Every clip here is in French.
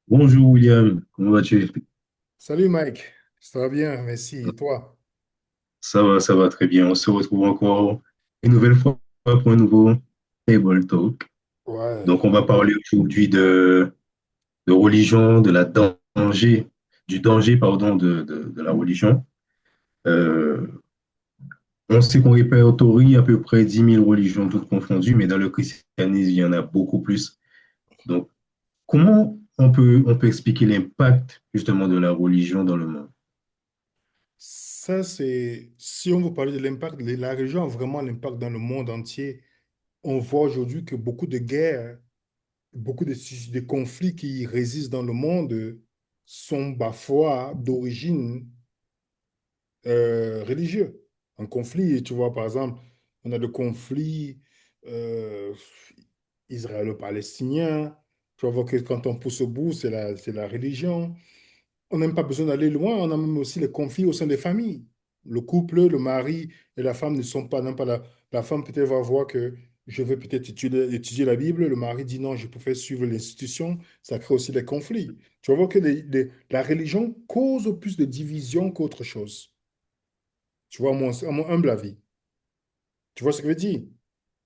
Bonjour William, comment vas-tu? Salut Mike, ça va bien, merci. Et toi? Ça va très bien. On se retrouve encore une nouvelle fois pour un nouveau Table Talk. Ouais. Donc, on va parler aujourd'hui de religion, du danger, pardon, de la religion. Euh, on sait qu'on répertorie à peu près 10 000 religions toutes confondues, mais dans le christianisme, il y en a beaucoup plus. Donc, comment on peut expliquer l'impact justement de la religion dans le monde? Ça, c'est, si on veut parler de l'impact, la région a vraiment l'impact dans le monde entier. On voit aujourd'hui que beaucoup de guerres, beaucoup de conflits qui résistent dans le monde sont parfois d'origine religieux. Un conflit, tu vois, par exemple, on a le conflit euh, israélo-palestinien. Tu vas voir que quand on pousse au bout, c'est la religion. On n'a même pas besoin d'aller loin, on a même aussi les conflits au sein des familles. Le couple, le mari et la femme ne sont pas, non pas la femme peut-être va voir que je vais peut-être étudier la Bible, le mari dit non, je préfère suivre l'institution, ça crée aussi des conflits. Tu vas voir que la religion cause plus de division qu'autre chose. Tu vois, à mon humble avis. Tu vois ce que je veux dire?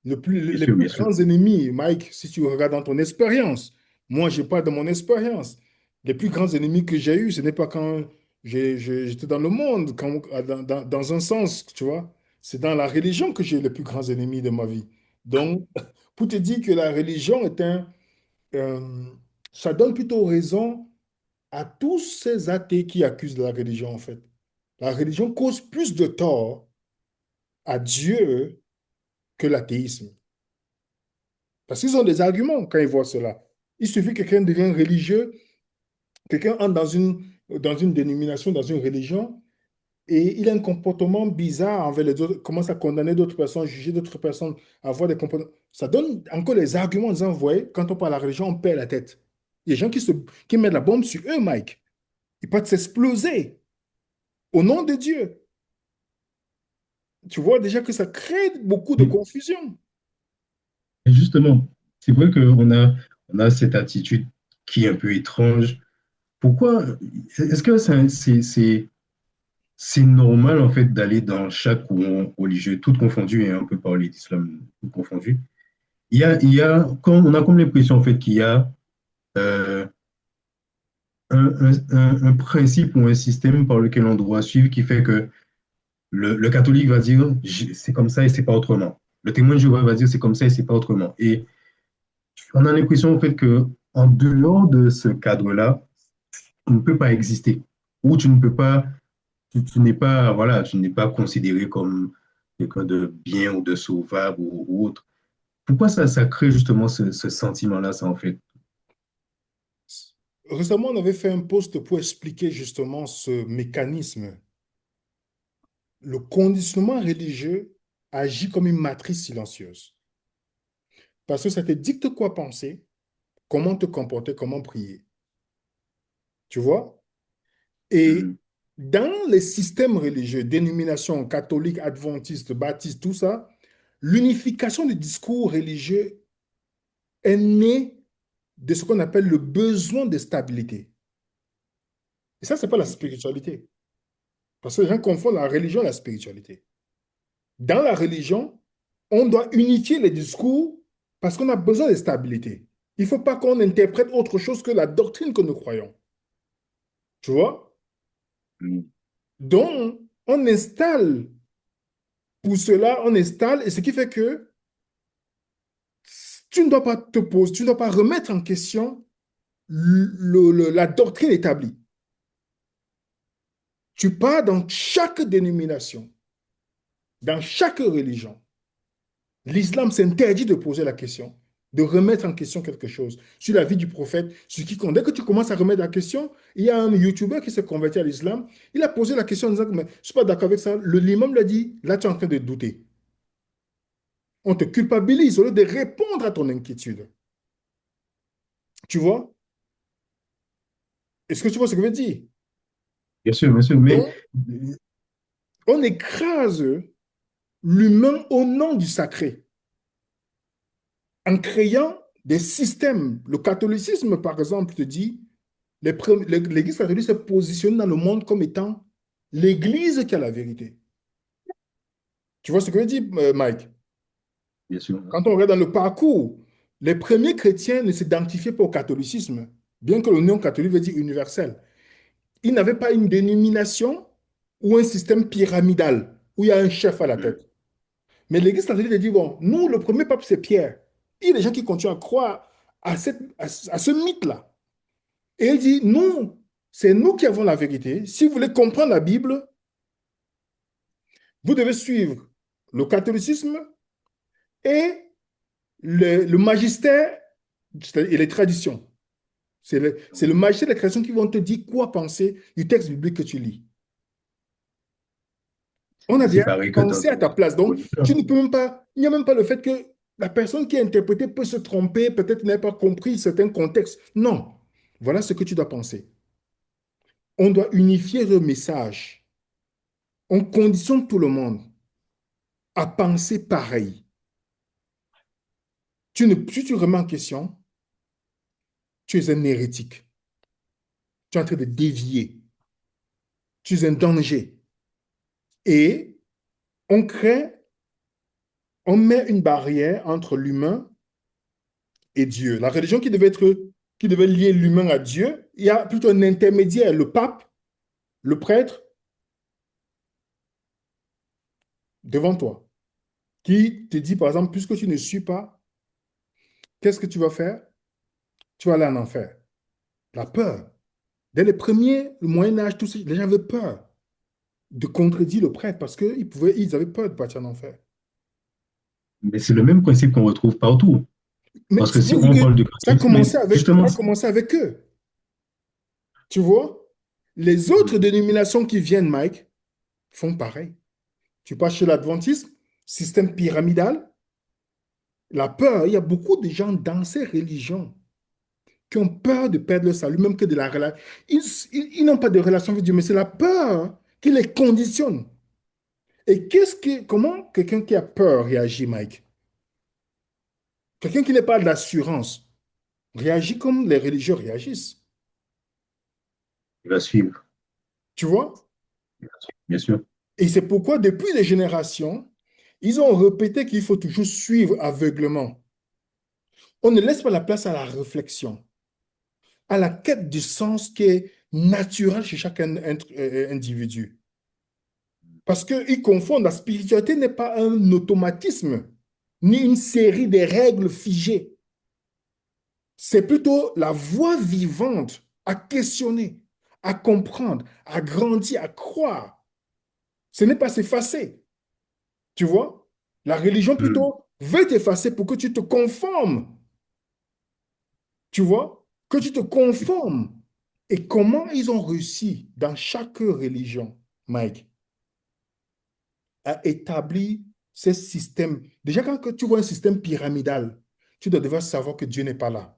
Bien Les sûr, plus bien sûr. grands ennemis, Mike, si tu regardes dans ton expérience, moi, je parle de mon expérience. Les plus grands ennemis que j'ai eus, ce n'est pas quand j'étais dans le monde, dans un sens, tu vois. C'est dans la religion que j'ai eu les plus grands ennemis de ma vie. Donc, pour te dire que la religion est euh, ça donne plutôt raison à tous ces athées qui accusent la religion, en fait. La religion cause plus de tort à Dieu que l'athéisme. Parce qu'ils ont des arguments quand ils voient cela. Il suffit que quelqu'un devienne religieux, quelqu'un entre dans une dénomination, dans une religion, et il a un comportement bizarre envers les autres, commence à condamner d'autres personnes, juger d'autres personnes, avoir des comportements. Ça donne encore les arguments en disant, vous voyez, quand on parle de la religion, on perd la tête. Il y a des gens qui mettent la bombe sur eux, Mike. Ils peuvent s'exploser au nom de Dieu. Tu vois déjà que ça crée beaucoup de confusion. Et justement, c'est vrai qu'on a cette attitude qui est un peu étrange. Pourquoi, est-ce que c'est normal en fait d'aller dans chaque courant religieux, tout confondu, et on peut parler d'islam tout confondu. Comme, on a comme l'impression en fait qu'il y a euh, un principe ou un système par lequel on doit suivre qui fait que le catholique va dire c'est comme ça et c'est pas autrement. Le témoin de Jéhovah va dire c'est comme ça et c'est pas autrement. Et on a l'impression en fait que en dehors de ce cadre-là, tu ne peux pas exister. Ou tu ne peux pas, tu n'es pas, voilà, tu n'es pas considéré comme quelqu'un de bien ou de sauvable ou autre. Pourquoi ça crée justement ce sentiment-là, ça en fait? Récemment, on avait fait un post pour expliquer justement ce mécanisme. Le conditionnement religieux agit comme une matrice silencieuse. Parce que ça te dicte quoi penser, comment te comporter, comment prier. Tu vois? Et Mhm. dans les systèmes religieux, dénomination catholique, adventiste, baptiste, tout ça, l'unification du discours religieux est née de ce qu'on appelle le besoin de stabilité. Et ça, c'est pas la spiritualité. Parce que les gens confondent la religion et la spiritualité. Dans la religion, on doit unifier les discours parce qu'on a besoin de stabilité. Il ne faut pas qu'on interprète autre chose que la doctrine que nous croyons. Tu vois? Mhm. Donc, on installe, pour cela, on installe, et ce qui fait que tu ne dois pas te poser, tu ne dois pas remettre en question la doctrine établie. Tu pars dans chaque dénomination, dans chaque religion. L'islam s'interdit de poser la question, de remettre en question quelque chose sur la vie du prophète, sur quiconque. Dès que tu commences à remettre la question, il y a un YouTuber qui s'est converti à l'islam, il a posé la question en disant, mais je ne suis pas d'accord avec ça. L'imam l'a dit, là tu es en train de douter. On te culpabilise au lieu de répondre à ton inquiétude. Tu vois? Est-ce que tu vois ce que je veux dire? Bien sûr, mais Donc, on écrase l'humain au nom du sacré en créant des systèmes. Le catholicisme, par exemple, te dit, l'Église catholique se positionne dans le monde comme étant l'Église qui a la vérité. Tu vois ce que je dis, Mike? bien sûr. Quand on regarde dans le parcours, les premiers chrétiens ne s'identifiaient pas au catholicisme, bien que le nom catholique veut dire universel. Ils n'avaient pas une dénomination ou un système pyramidal où il y a un chef à la Mm. tête. Mais l'Église catholique a dit, bon, nous, le premier pape, c'est Pierre. Il y a des gens qui continuent à croire à ce mythe-là. Et il dit, nous, c'est nous qui avons la vérité. Si vous voulez comprendre la Bible, vous devez suivre le catholicisme et le magistère et les traditions. C'est le magistère et les traditions qui vont te dire quoi penser du texte biblique que tu lis. On a C'est déjà pareil que dans pensé à ta place. Donc, une tu école. ne peux même pas, il n'y a même pas le fait que la personne qui a interprété peut se tromper, peut-être n'a pas compris certains contextes. Non. Voilà ce que tu dois penser. On doit unifier le message. On conditionne tout le monde à penser pareil. Si tu remets en question, tu es un hérétique. Tu es en train de dévier. Tu es un danger. Et on crée, on met une barrière entre l'humain et Dieu. La religion qui devait lier l'humain à Dieu, il y a plutôt un intermédiaire, le pape, le prêtre, devant toi, qui te dit, par exemple, puisque tu ne suis pas, qu'est-ce que tu vas faire? Tu vas aller en enfer. La peur. Dès les premiers, le Moyen Âge, les gens avaient peur de contredire le prêtre parce ils avaient peur de partir en enfer. Mais c'est le même principe qu'on retrouve partout. Mais Parce que ça si veut dire on que parle du catholicisme, mais ça justement, a commencé avec eux. Tu vois? Les autres dénominations qui viennent, Mike, font pareil. Tu passes chez l'adventisme, système pyramidal, la peur. Il y a beaucoup de gens dans ces religions qui ont peur de perdre le salut, même que de la relation. Ils n'ont pas de relation avec Dieu, mais c'est la peur qui les conditionne. Et comment quelqu'un qui a peur réagit, Mike? Quelqu'un qui n'a pas d'assurance réagit comme les religieux réagissent. il va suivre, Tu vois? bien sûr. Et c'est pourquoi, depuis des générations, ils ont répété qu'il faut toujours suivre aveuglement. On ne laisse pas la place à la réflexion, à la quête du sens qui est naturel chez chaque individu. Parce qu'ils confondent, la spiritualité n'est pas un automatisme, ni une série de règles figées. C'est plutôt la voie vivante à questionner, à comprendre, à grandir, à croire. Ce n'est pas s'effacer, tu vois? La religion Mm. plutôt veut t'effacer pour que tu te conformes, tu vois? Que tu te conformes. Et comment ils ont réussi dans chaque religion, Mike, à établir ces systèmes. Déjà, quand que tu vois un système pyramidal, tu dois devoir savoir que Dieu n'est pas là.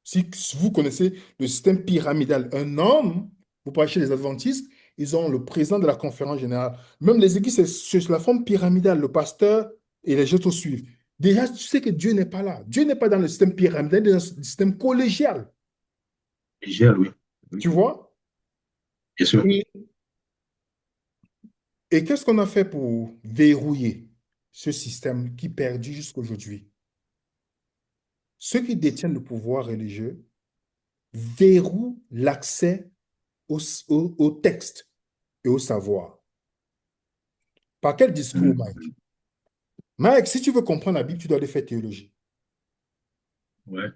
Si vous connaissez le système pyramidal, un homme, vous parlez chez les adventistes, ils ont le président de la conférence générale. Même les églises, c'est sur la forme pyramidale, le pasteur et les autres suivent. Déjà, tu sais que Dieu n'est pas là. Dieu n'est pas dans le système pyramidal, il est dans le système collégial. Légère, oui. Oui, Tu vois? bien sûr. Et, et qu'est-ce qu'on a fait pour verrouiller ce système qui perdure jusqu'à aujourd'hui? Ceux qui détiennent le pouvoir religieux verrouillent l'accès au texte et au savoir. Par quel discours, Mike? Mm. Mike, si tu veux comprendre la Bible, tu dois aller faire théologie. Ouais.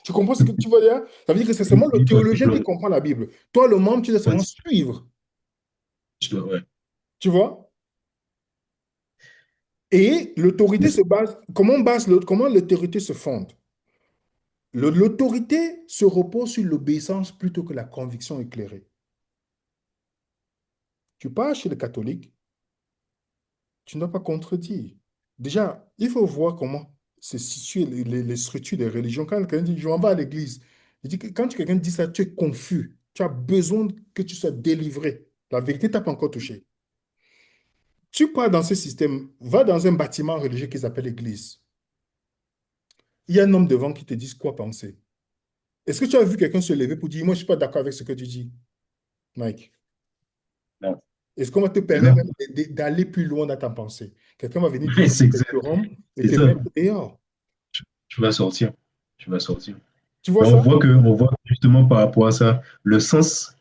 Tu comprends ce que tu veux dire? Ça veut dire que c'est Oui, seulement le oui, tout théologien qui simplement. comprend la Bible. Toi, le membre, tu dois Ouais, seulement suivre. ouais. Tu vois? Et l'autorité se base, comment l'autorité se fonde? L'autorité se repose sur l'obéissance plutôt que la conviction éclairée. Tu pars chez les catholiques, tu ne dois pas contredire. Déjà, il faut voir comment se situent les structures des religions. Quand quelqu'un dit, je m'en vais à l'église, je dis que quand quelqu'un dit ça, tu es confus. Tu as besoin que tu sois délivré. La vérité t'a pas encore touché. Tu pars dans ce système, va dans un bâtiment religieux qui s'appelle l'église. Il y a un homme devant qui te dit quoi penser. Est-ce que tu as vu quelqu'un se lever pour dire, moi, je ne suis pas d'accord avec ce que tu dis, Mike? Non. Est-ce qu'on va te C'est permettre ça. même d'aller plus loin dans ta pensée? Quelqu'un va venir Mais dire c'est que exact- tu Rome et c'est te ça. mettre dehors. Tu vas sortir. Tu vas sortir. Tu vois Mais ça? on voit justement par rapport à ça, le sens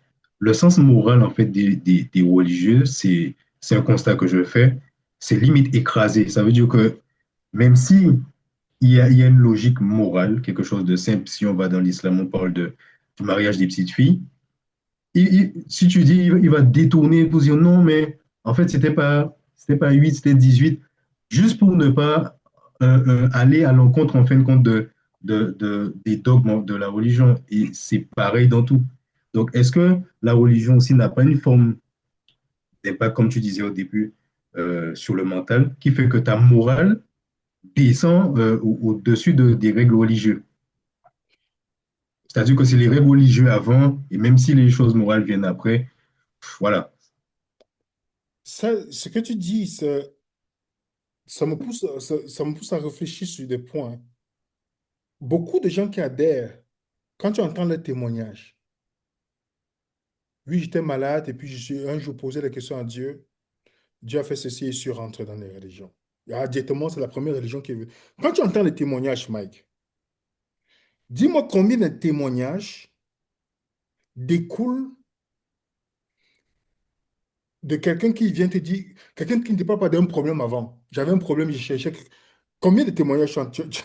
moral en fait des religieux, c'est un constat que je fais, c'est limite écrasé. Ça veut dire que même si il y a une logique morale, quelque chose de simple, si on va dans l'islam, on parle du mariage des petites filles, si tu dis, il va détourner pour dire non, mais en fait, c'était pas 8 c'était 18 juste pour ne pas aller à l'encontre, en fin de compte, des dogmes de la religion. Et c'est pareil dans tout. Donc, est-ce que la religion aussi n'a pas une forme d'impact, comme tu disais au début, sur le mental, qui fait que ta morale descend au-dessus des règles religieuses? C'est-à-dire que c'est les règles religieuses avant, et même si les choses morales viennent après, voilà. Ça, ce que tu dis, ça me pousse à réfléchir sur des points. Beaucoup de gens qui adhèrent, quand tu entends leurs témoignages, oui, j'étais malade et puis un jour posé la question à Dieu, Dieu a fait ceci et je suis rentré dans les religions. Ah, directement, c'est la première religion qui veut. Quand tu entends les témoignages, Mike, dis-moi combien de témoignages découlent de quelqu'un qui vient te dire, quelqu'un qui ne te parle pas d'un problème avant. J'avais un problème, je cherchais. Combien de témoignages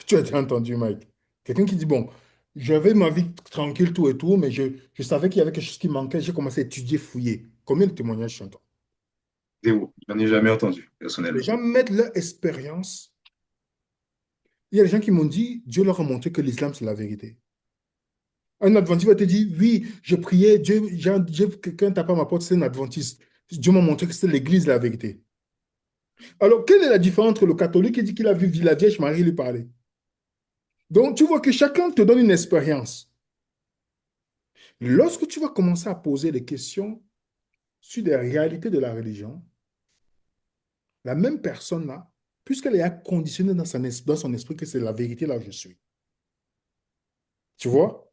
tu as déjà entendu, Mike? Quelqu'un qui dit, bon, j'avais ma vie tranquille, tout et tout, mais je savais qu'il y avait quelque chose qui manquait, j'ai commencé à étudier, fouiller. Combien de témoignages tu entends? Zéro. J'en ai jamais entendu, Les personnellement. gens mettent leur expérience. Il y a des gens qui m'ont dit, Dieu leur a montré que l'islam, c'est la vérité. Un adventiste va te dire, oui, je priais, quelqu'un tape à ma porte, c'est un adventiste. Dieu m'a montré que c'est l'église, la vérité. Alors, quelle est la différence entre le catholique qui dit qu'il a vu la Vierge Marie lui parler? Donc, tu vois que chacun te donne une expérience. Lorsque tu vas commencer à poser des questions sur les réalités de la religion, la même personne-là, puisqu'elle est conditionnée dans son esprit que c'est la vérité là où je suis, tu vois,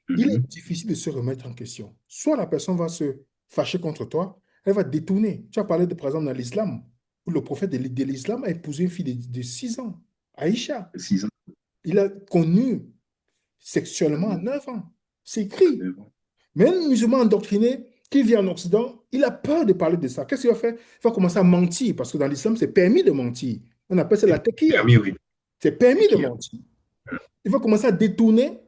il est Mhm. difficile de se remettre en question. Soit la personne va se fâcher contre toi, elle va détourner. Tu as parlé de, par exemple, dans l'islam, où le prophète de l'islam a épousé une fille de 6 ans, Aïcha. 6 ans. Il a connu sexuellement à Mhm. 9 ans. C'est écrit. Mais un musulman endoctriné qui vit en Occident, il a peur de parler de ça. Qu'est-ce qu'il va faire? Il va commencer à mentir, parce que dans l'islam, c'est permis de mentir. On appelle ça la C'est tequilla. permis, oui. C'est C'est permis de qui? mentir. Il va commencer à détourner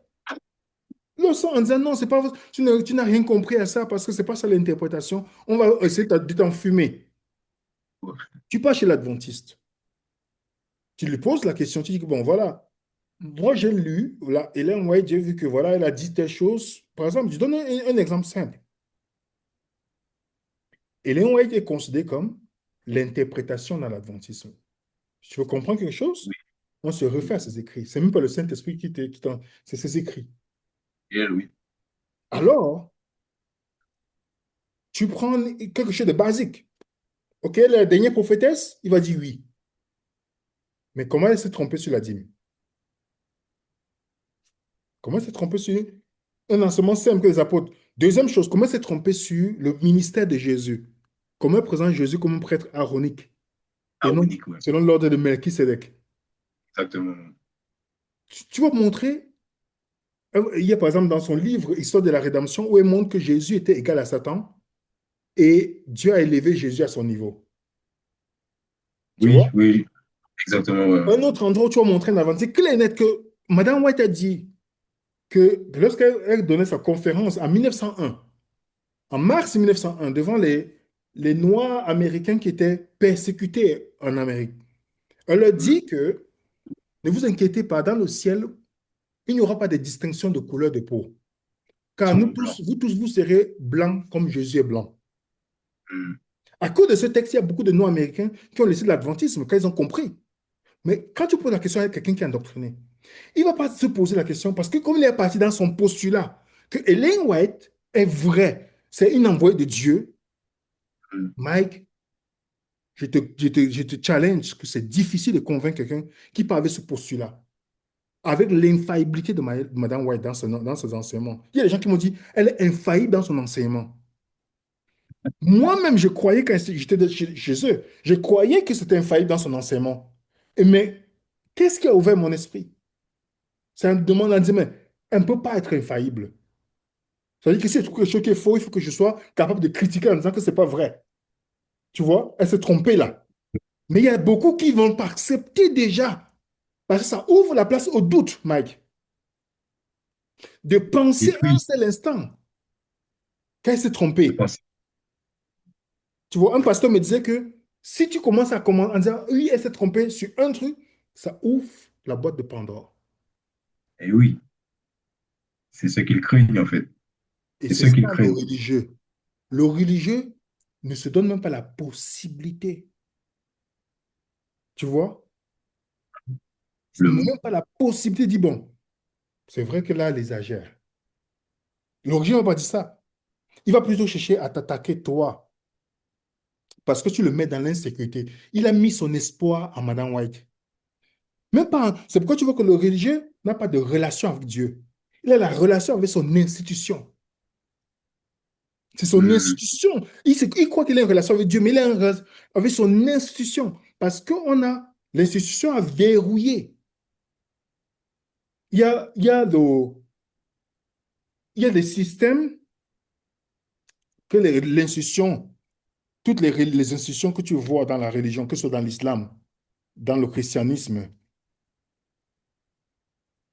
le sang en disant non, c'est pas, tu n'as rien compris à ça parce que c'est pas ça l'interprétation. On va essayer de t'enfumer. Tu pars chez l'adventiste. Tu lui poses la question, tu dis que bon, voilà, moi j'ai lu, là, Hélène White, j'ai vu que voilà, elle a dit telle chose. Par exemple, je donne un exemple simple. Hélène White est considérée comme l'interprétation dans l'adventisme. Tu veux comprendre quelque chose? Oui. On se refait à ses écrits. C'est même pas le Saint-Esprit c'est ses écrits. Et elle, oui. Alors, tu prends quelque chose de basique. OK, la dernière prophétesse, il va dire oui. Mais comment elle s'est trompée sur la dîme? Comment elle s'est trompée sur un enseignement simple que les apôtres? Deuxième chose, comment elle s'est trompée sur le ministère de Jésus? Comment elle présente Jésus comme un prêtre aaronique et non Ironique, ouais. selon l'ordre de Melchisédek? Exactement. Tu vas montrer. Il y a par exemple dans son livre Histoire de la rédemption où elle montre que Jésus était égal à Satan et Dieu a élevé Jésus à son niveau. Tu Oui, vois? oui, exactement, ouais. Un autre endroit où tu vas montrer un avancée clair et net que Madame White a dit que lorsqu'elle donnait sa conférence en 1901, en mars 1901, devant les Noirs américains qui étaient persécutés en Amérique, elle leur Mhm. dit que ne vous inquiétez pas, dans le ciel, il n'y aura pas de distinction de couleur de peau. Car nous Sont blancs. tous, vous serez blancs comme Jésus est blanc. Mhm. À cause de ce texte, il y a beaucoup de non-américains qui ont laissé l'adventisme quand ils ont compris. Mais quand tu poses la question à quelqu'un qui est endoctriné, il ne va pas se poser la question parce que comme il est parti dans son postulat que Ellen White est vraie, c'est une envoyée de Dieu, Mhm. Mike, je te challenge que c'est difficile de convaincre quelqu'un qui part avec ce postulat. avec l'infaillibilité de Madame White dans ses enseignements. Il y a des gens qui m'ont dit, elle est infaillible dans son enseignement. Moi-même, je croyais quand j'étais chez eux, je croyais que c'était infaillible dans son enseignement. Mais qu'est-ce qui a ouvert mon esprit? Ça me demande à dire, mais elle ne peut pas être infaillible. Ça veut dire que si je trouve quelque chose qui est faux, il faut que je sois capable de critiquer en disant que ce n'est pas vrai. Tu vois, elle s'est trompée là. Mais il y a beaucoup qui vont pas accepter déjà. Parce que ça ouvre la place au doute, Mike. De Et penser un oui, seul instant qu'elle s'est je trompée. pense. Tu vois, un pasteur me disait que si tu commences à commencer en disant oui, elle s'est trompée sur un truc, ça ouvre la boîte de Pandore. Et oui, c'est ce qu'ils craignent, en fait. Et C'est c'est ce ça qu'ils le craignent. religieux. Le religieux ne se donne même pas la possibilité. Tu vois? Il n'a Le, même pas la possibilité de dire, bon, c'est vrai que là, elle exagère. Le religieux ne va pas dire ça. Il va plutôt chercher à t'attaquer toi parce que tu le mets dans l'insécurité. Il a mis son espoir en Madame White. Même pas, hein. C'est pourquoi tu vois que le religieux n'a pas de relation avec Dieu. Il a la relation avec son institution. C'est son le- institution. Il croit qu'il a une relation avec Dieu, mais il a une relation avec son institution. Parce qu'on a l'institution à verrouiller. Il y a, il y a des systèmes que l'institution, toutes les institutions que tu vois dans la religion, que ce soit dans l'islam, dans le christianisme,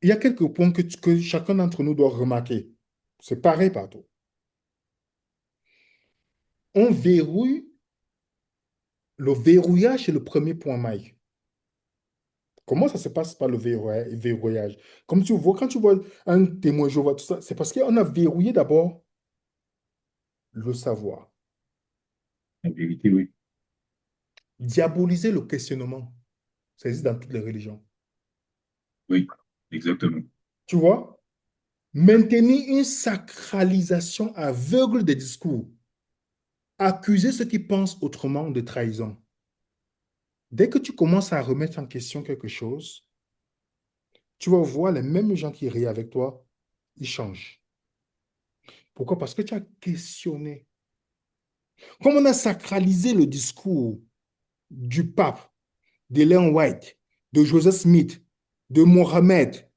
il y a quelques points que chacun d'entre nous doit remarquer. C'est pareil partout. On verrouille, le verrouillage, c'est le premier point, Mike. Comment ça se passe par le verrouillage? Comme tu vois, quand tu vois un témoin Jéhovah, tout ça, c'est parce qu'on a verrouillé d'abord le savoir. en vérité, oui. Diaboliser le questionnement. Ça existe dans toutes les religions. Oui, exactement. Tu vois? Maintenir une sacralisation aveugle des discours. Accuser ceux qui pensent autrement de trahison. Dès que tu commences à remettre en question quelque chose, tu vas voir les mêmes gens qui rient avec toi, ils changent. Pourquoi? Parce que tu as questionné. Comme on a sacralisé le discours du pape, d'Ellen White, de Joseph Smith, de Mohamed,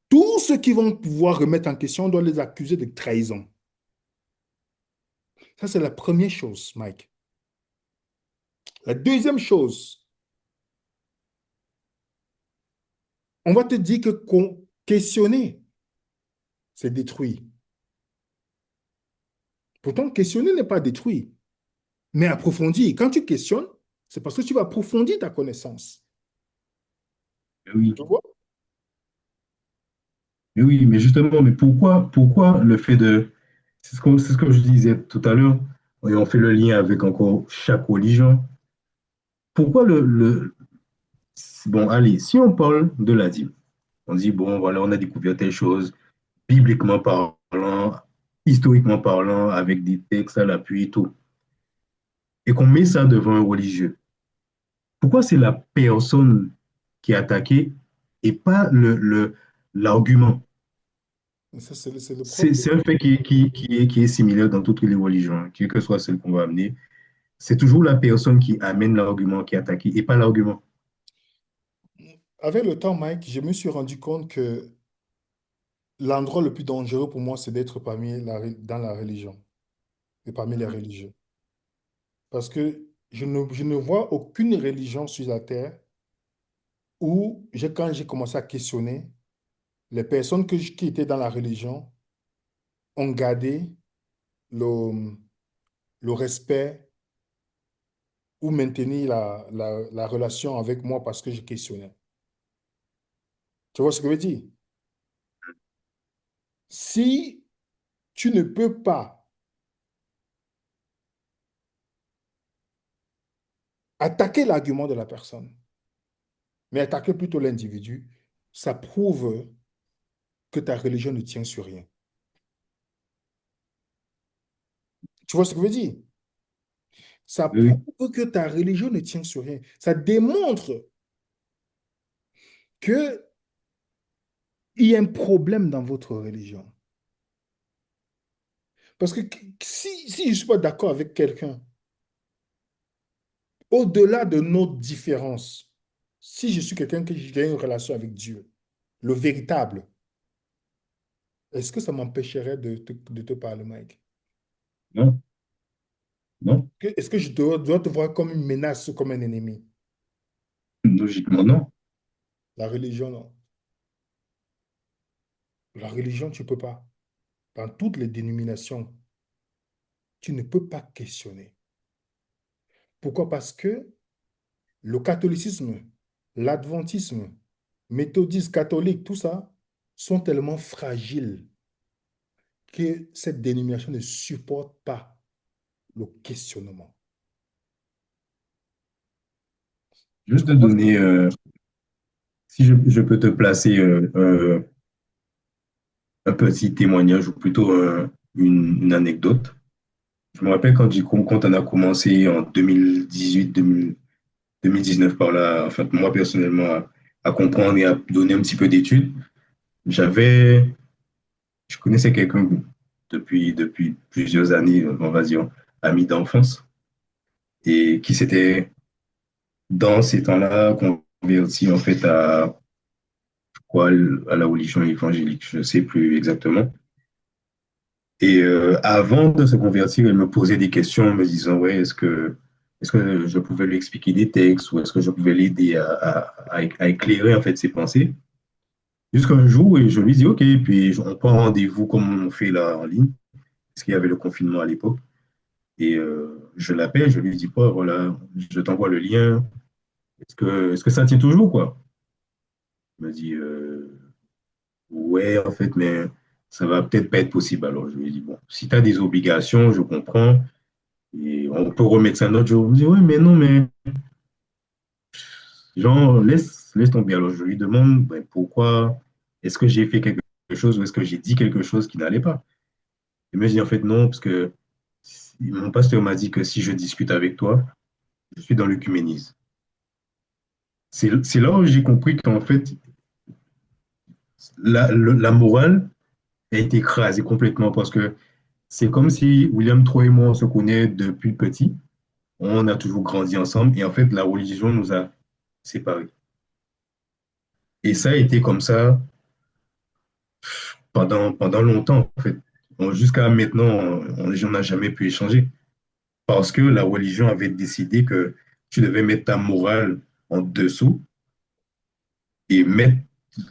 tous ceux qui vont pouvoir remettre en question, on doit les accuser de trahison. Ça, c'est la première chose, Mike. La deuxième chose, on va te dire que questionner, c'est détruire. Pourtant, questionner n'est pas détruire, mais approfondir. Quand tu questionnes, c'est parce que tu vas approfondir ta connaissance. Mais oui, Tu vois? mais oui, mais justement, mais pourquoi le fait de... c'est ce que je disais tout à l'heure, et on fait le lien avec encore chaque religion. Pourquoi bon, allez, si on parle de la dîme, on dit, bon, voilà, on a découvert telle chose, bibliquement parlant, historiquement parlant, avec des textes à l'appui et tout, et qu'on met ça devant un religieux. Pourquoi c'est la personne qui est attaquée et pas l'argument? Ça, c'est le problème. C'est un fait qui est similaire dans toutes les religions, hein, quelle que soit celle qu'on va amener. C'est toujours la personne qui amène l'argument qui est attaqué et pas l'argument. Avec le temps, Mike, je me suis rendu compte que l'endroit le plus dangereux pour moi, c'est d'être dans la religion et parmi les religieux. Parce que je ne vois aucune religion sur la terre où, quand j'ai commencé à questionner, les personnes qui étaient dans la religion ont gardé le, le respect ou maintenu la relation avec moi parce que je questionnais. Tu vois ce que je veux dire? Si tu ne peux pas attaquer l'argument de la personne, mais attaquer plutôt l'individu, ça prouve que ta religion ne tient sur rien. Tu vois ce que je veux dire? Ça Oui, prouve que ta religion ne tient sur rien. Ça démontre qu'il y a un problème dans votre religion. Parce que si je ne suis pas d'accord avec quelqu'un, au-delà de nos différences, si je suis quelqu'un que j'ai une relation avec Dieu, le véritable, est-ce que ça m'empêcherait de te parler, Mike? Non, non, Est-ce que je dois te voir comme une menace ou comme un ennemi? logiquement, non. La religion, non. La religion, tu ne peux pas. Dans toutes les dénominations, tu ne peux pas questionner. Pourquoi? Parce que le catholicisme, l'adventisme, méthodisme, catholique, tout ça, sont tellement fragiles que cette dénomination ne supporte pas le questionnement. Tu Juste de comprends ce que je donner, veux dire? si je peux te placer un petit témoignage ou plutôt une anecdote. Je me rappelle quand on a commencé en 2018, 2019 par là, en fait, moi personnellement, à comprendre et à donner un petit peu d'études, j'avais, je connaissais quelqu'un depuis plusieurs années, on va dire, ami d'enfance, et qui s'était, dans ces temps-là, converti en fait à, quoi, à la religion évangélique, je ne sais plus exactement. Et avant de se convertir, elle me posait des questions, me disant, ouais, est-ce que je pouvais lui expliquer des textes ou est-ce que je pouvais l'aider à éclairer en fait ses pensées? Jusqu'à un jour, et je lui dis, OK, puis on prend rendez-vous comme on fait là en ligne, parce qu'il y avait le confinement à l'époque. Et je l'appelle, je lui dis, pas, voilà, je t'envoie le lien. Est-ce que ça tient toujours, quoi? Il me dit, ouais, en fait, mais ça va peut-être pas être possible. Alors, je lui ai dit, bon, si tu as des obligations, je comprends. Et on peut remettre ça un autre jour. Je me dis, ouais, mais non, mais genre, laisse tomber. Alors, je lui demande, ben, pourquoi est-ce que j'ai fait quelque chose ou est-ce que j'ai dit quelque chose qui n'allait pas? Il me dit, en fait, non, parce que mon pasteur m'a dit que si je discute avec toi, je suis dans l'œcuménisme. C'est là où j'ai compris qu'en fait, la morale a été écrasée complètement parce que c'est comme si William, toi et moi, on se connaît depuis petit. On a toujours grandi ensemble et en fait, la religion nous a séparés. Et ça a été comme ça pendant longtemps, en fait. Jusqu'à maintenant, on n'a jamais pu échanger parce que la religion avait décidé que tu devais mettre ta morale en dessous et mettre,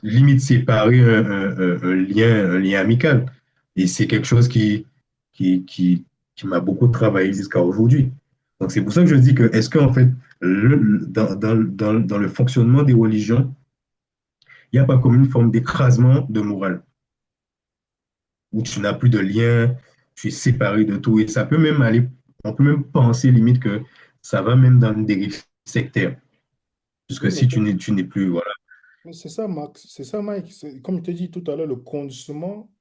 limite séparer un lien amical. Et c'est quelque chose qui, qui, qui m'a beaucoup travaillé jusqu'à aujourd'hui. Donc, c'est pour ça que je dis que, est-ce qu'en fait, dans le fonctionnement des religions, il n'y a pas comme une forme d'écrasement de morale, où tu n'as plus de lien, tu es séparé de tout, et ça peut même aller, on peut même penser limite que ça va même dans une dérive sectaire, Oui, puisque si tu n'es plus, voilà. mais c'est ça, Max. C'est ça, Mike. Comme je t'ai dit tout à l'heure, le conditionnement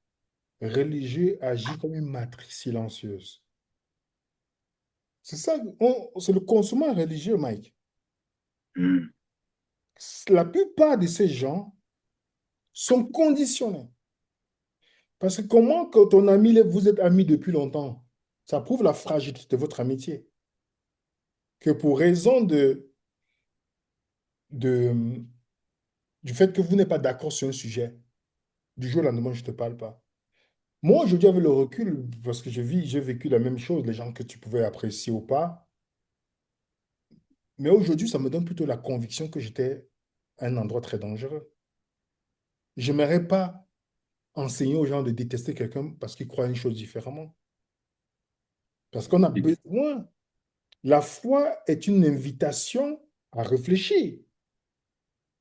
religieux agit comme une matrice silencieuse. C'est ça, c'est le conditionnement religieux, Mike. Hmm. La plupart de ces gens sont conditionnés. Parce que comment que ton ami, vous êtes amis depuis longtemps, ça prouve la fragilité de votre amitié. Que pour raison de, du fait que vous n'êtes pas d'accord sur un sujet, du jour au lendemain, je ne te parle pas. Moi, aujourd'hui, avec le recul, parce que j'ai vécu la même chose, les gens que tu pouvais apprécier ou pas, mais aujourd'hui, ça me donne plutôt la conviction que j'étais à un endroit très dangereux. Je n'aimerais pas enseigner aux gens de détester quelqu'un parce qu'il croit une chose différemment. Parce qu'on a besoin. La foi est une invitation à réfléchir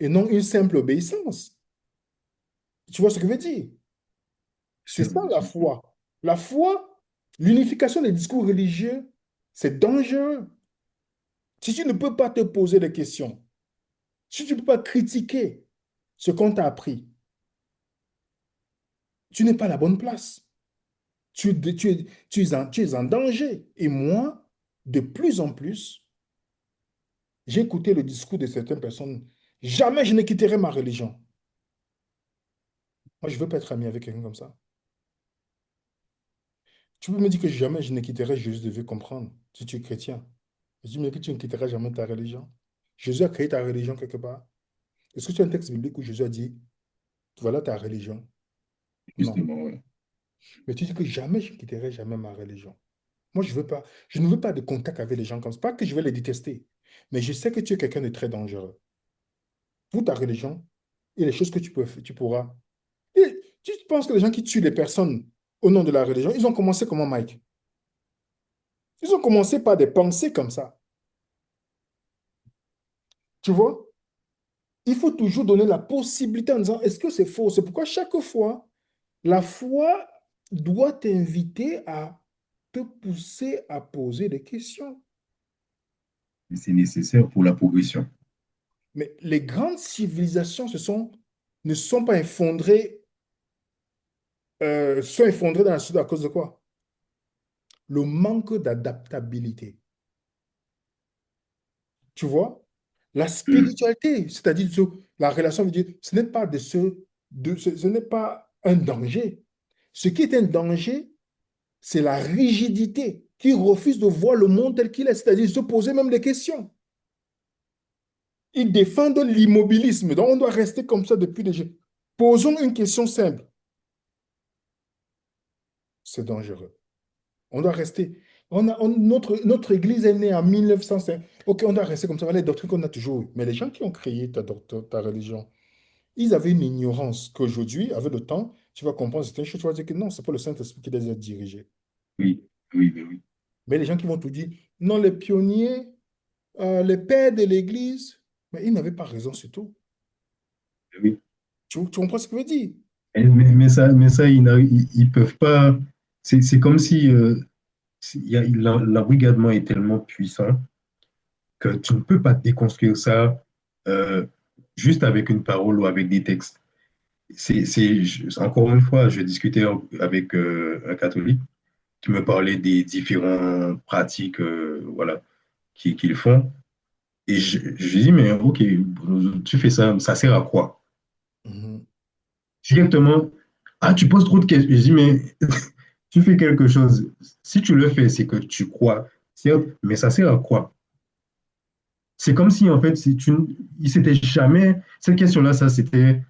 et non une simple obéissance. Tu vois ce que je veux dire? C'est Sûr, ça bien la sûr. foi. La foi, l'unification des discours religieux, c'est dangereux. Si tu ne peux pas te poser des questions, si tu ne peux pas critiquer ce qu'on t'a appris, tu n'es pas à la bonne place. Tu es en danger. Et moi, de plus en plus, j'ai écouté le discours de certaines personnes. Jamais je ne quitterai ma religion. Moi, je ne veux pas être ami avec quelqu'un comme ça. Tu peux me dire que jamais je ne quitterai Jésus de vie comprendre, si tu es chrétien. Je dis, mais que tu ne quitteras jamais ta religion. Jésus a créé ta religion quelque part. Est-ce que tu as un texte biblique où Jésus a dit, voilà ta religion? Non. Justement, ouais. Mais tu dis que jamais je ne quitterai jamais ma religion. Moi, je veux pas, je ne veux pas de contact avec les gens comme ça. Pas que je vais les détester, mais je sais que tu es quelqu'un de très dangereux. Pour ta religion et les choses que tu pourras. Et tu penses que les gens qui tuent les personnes au nom de la religion, ils ont commencé comment, Mike? Ils ont commencé par des pensées comme ça. Tu vois? Il faut toujours donner la possibilité en disant, est-ce que c'est faux? C'est pourquoi chaque fois, la foi doit t'inviter à te pousser à poser des questions. Et c'est nécessaire pour la progression. Mais les grandes civilisations ne sont pas effondrées, sont effondrées dans la société à cause de quoi? Le manque d'adaptabilité. Tu vois? La Hmm. spiritualité, c'est-à-dire la relation, veut dire, ce n'est pas ce n'est pas un danger. Ce qui est un danger, c'est la rigidité qui refuse de voir le monde tel qu'il est, c'est-à-dire se poser même des questions. Ils défendent l'immobilisme, donc on doit rester comme ça depuis déjà. Posons une question simple. C'est dangereux. On doit rester. Notre église est née en 1905. Ok, on doit rester comme ça. Voilà les doctrines qu'on a toujours eues. Mais les gens qui ont créé ta religion, ils avaient une ignorance qu'aujourd'hui, avec le temps, tu vas comprendre certaines choses. Tu vas dire que non, c'est pas le Saint-Esprit qui les a dirigés. Oui, oui, oui, oui. Mais les gens qui vont te dire, non, les pionniers, les pères de l'église, mais ils n'avaient pas raison sur tout. Oui. Tu comprends ce que je veux dire? Mais ça ils peuvent pas. C'est comme si l'embrigadement est tellement puissant que tu ne peux pas déconstruire ça euh, juste avec une parole ou avec des textes. Encore une fois, je discutais avec un catholique qui me parlait des différentes pratiques voilà, qu'ils font. Et je lui dis, mais ok, tu fais ça, ça sert à quoi? Mhm. Directement, ah, tu poses trop de questions. Je dis, mais tu fais quelque chose. Si tu le fais, c'est que tu crois. Certes, mais ça sert à quoi? C'est comme si, en fait, si tu, il s'était jamais, cette question-là, c'était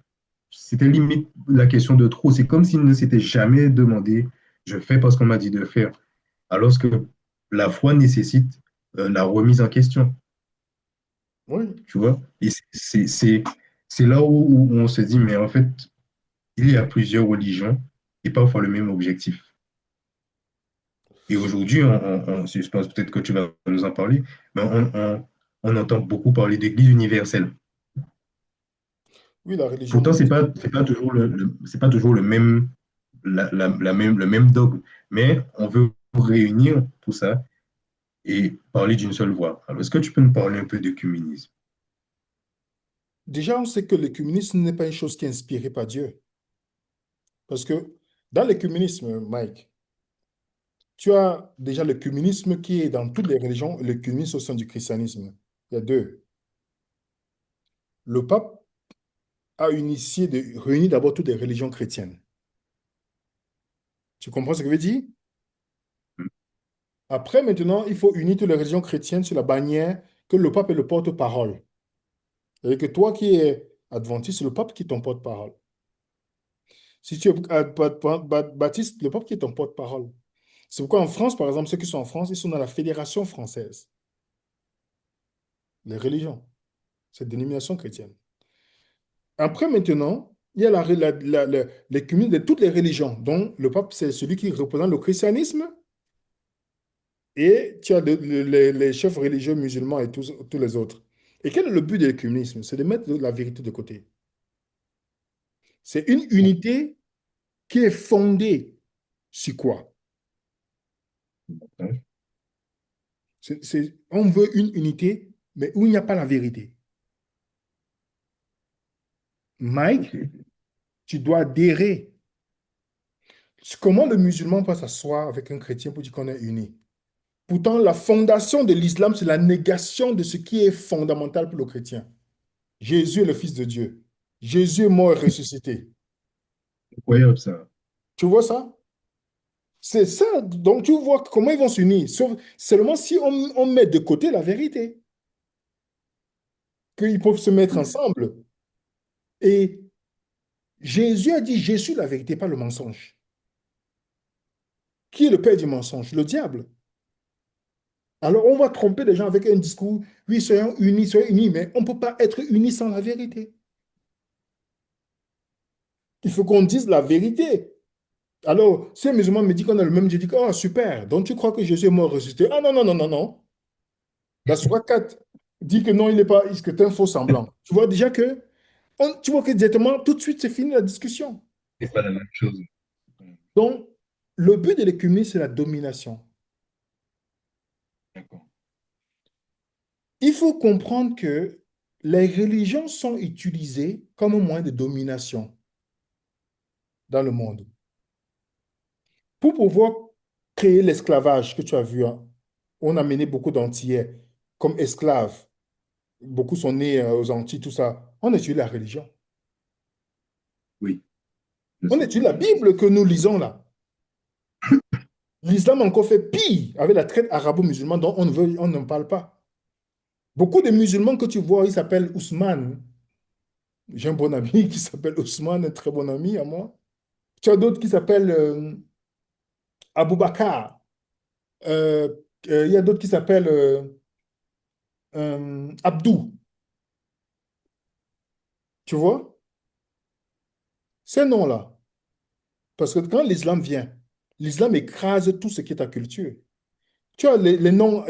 limite la question de trop. C'est comme s'il ne s'était jamais demandé, je fais parce qu'on m'a dit de faire. Alors que la foi nécessite la remise en question, Oui. tu vois? Et c'est là où on se dit, mais en fait, il y a plusieurs religions et parfois le même objectif. Et aujourd'hui, je pense peut-être que tu vas nous en parler, mais on entend beaucoup parler d'Église universelle. Oui, la religion Pourtant, mondiale. c'est pas toujours c'est pas toujours le même, le même dogme, mais on veut réunir tout ça et parler d'une seule voix. Alors, est-ce que tu peux nous parler un peu d'œcuménisme? Déjà, on sait que l'écuménisme n'est pas une chose qui est inspirée par Dieu. Parce que dans l'écuménisme, Mike, tu as déjà l'écuménisme qui est dans toutes les religions, et l'écuménisme au sein du christianisme. Il y a deux. Le pape a initié de réunir d'abord toutes les religions chrétiennes. Tu comprends ce que je veux dire? Après, maintenant, il faut unir toutes les religions chrétiennes sur la bannière que le pape est le porte-parole. C'est-à-dire que toi qui es adventiste, c'est le pape qui est ton porte-parole. Si tu es baptiste, le pape qui est ton porte-parole. C'est pourquoi en France, par exemple, ceux qui sont en France, ils sont dans la Fédération française, les religions, cette dénomination chrétienne. Après, maintenant, il y a l'écuménisme de toutes les religions, dont le pape, c'est celui qui représente le christianisme, et tu as les chefs religieux musulmans et tous les autres. Et quel est le but de l'écuménisme? C'est de mettre la vérité de côté. C'est une unité qui est fondée sur quoi? On veut une unité, mais où il n'y a pas la vérité. Ok. Mike, tu dois adhérer. Comment le musulman peut s'asseoir avec un chrétien pour dire qu'on est unis? Pourtant, la fondation de l'islam, c'est la négation de ce qui est fondamental pour le chrétien. Jésus est le Fils de Dieu. Jésus est mort et ressuscité. Incroyable ça. Tu vois ça? C'est ça. Donc, tu vois comment ils vont s'unir. Sauf seulement si on met de côté la vérité, qu'ils peuvent se mettre Mm. ensemble. Et Jésus a dit, je suis la vérité, pas le mensonge. Qui est le père du mensonge? Le diable. Alors, on va tromper les gens avec un discours, oui, soyons unis, mais on ne peut pas être unis sans la vérité. Il faut qu'on dise la vérité. Alors, si un musulman me dit qu'on a le même Dieu, je dis, oh, super, donc tu crois que Jésus est mort ressuscité? Ah non, non, non, non, non. La Sourate 4 dit que non, il n'est pas, que c'est un faux semblant. Tu vois déjà que, tu vois que directement, tout de suite, c'est fini la discussion. C'est pas la même chose. Mm. Donc, le but de l'écuménisme, c'est la domination. D'accord. Il faut comprendre que les religions sont utilisées comme un moyen de domination dans le monde. Pour pouvoir créer l'esclavage que tu as vu, hein, on a mené beaucoup d'Antillais comme esclaves. Beaucoup sont nés aux Antilles, tout ça. On étudie la religion. Oui, je On sais. étudie la Bible que nous lisons là. L'islam a encore fait pire avec la traite arabo-musulmane dont on ne parle pas. Beaucoup de musulmans que tu vois, ils s'appellent Ousmane. J'ai un bon ami qui s'appelle Ousmane, un très bon ami à moi. Tu as d'autres qui s'appellent Aboubakar. Euh, il y a d'autres qui s'appellent Abdou. Tu vois? Ces noms-là. Parce que quand l'islam vient, l'islam écrase tout ce qui est ta culture. Tu as les noms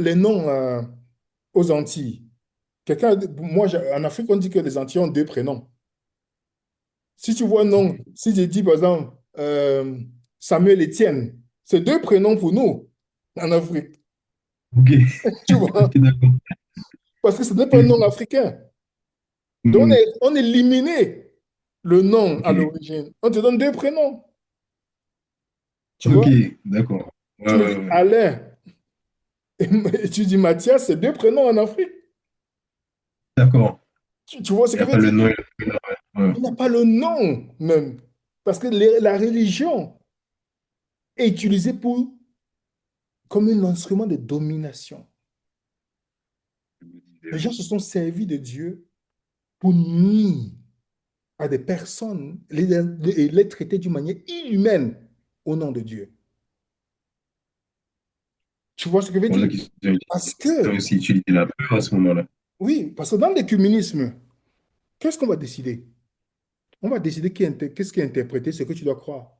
aux Antilles. Moi, en Afrique, on dit que les Antilles ont deux prénoms. Si tu vois un nom, si je dis par exemple Samuel Etienne, c'est deux prénoms pour nous en Afrique. Ok, Tu vois? ok, d'accord. Parce que ce n'est pas un nom africain. Donc, Mhm. on éliminé le nom Ok, à l'origine. On te donne deux prénoms. Tu ok, vois? d'accord. Tu Ouais, me ouais, dis ouais. Alain et tu dis Mathias, c'est deux prénoms en Afrique. D'accord. Tu vois ce Il n'y que a je veux pas le dire? nom et le prénom. Ouais. Ouais. Il n'y a pas le nom même. Parce que la religion est utilisée comme un instrument de domination. Je me Les disais, gens se sont servis de Dieu pour nuire à des personnes et les traiter d'une manière inhumaine au nom de Dieu. Tu vois ce que je veux voilà dire? qu'ils ont Parce ils ont que, aussi utilisé la peur à ce moment-là. oui, parce que dans l'écuménisme, qu'est-ce qu'on va décider? On va décider qu'est-ce qui est interprété, ce que tu dois croire.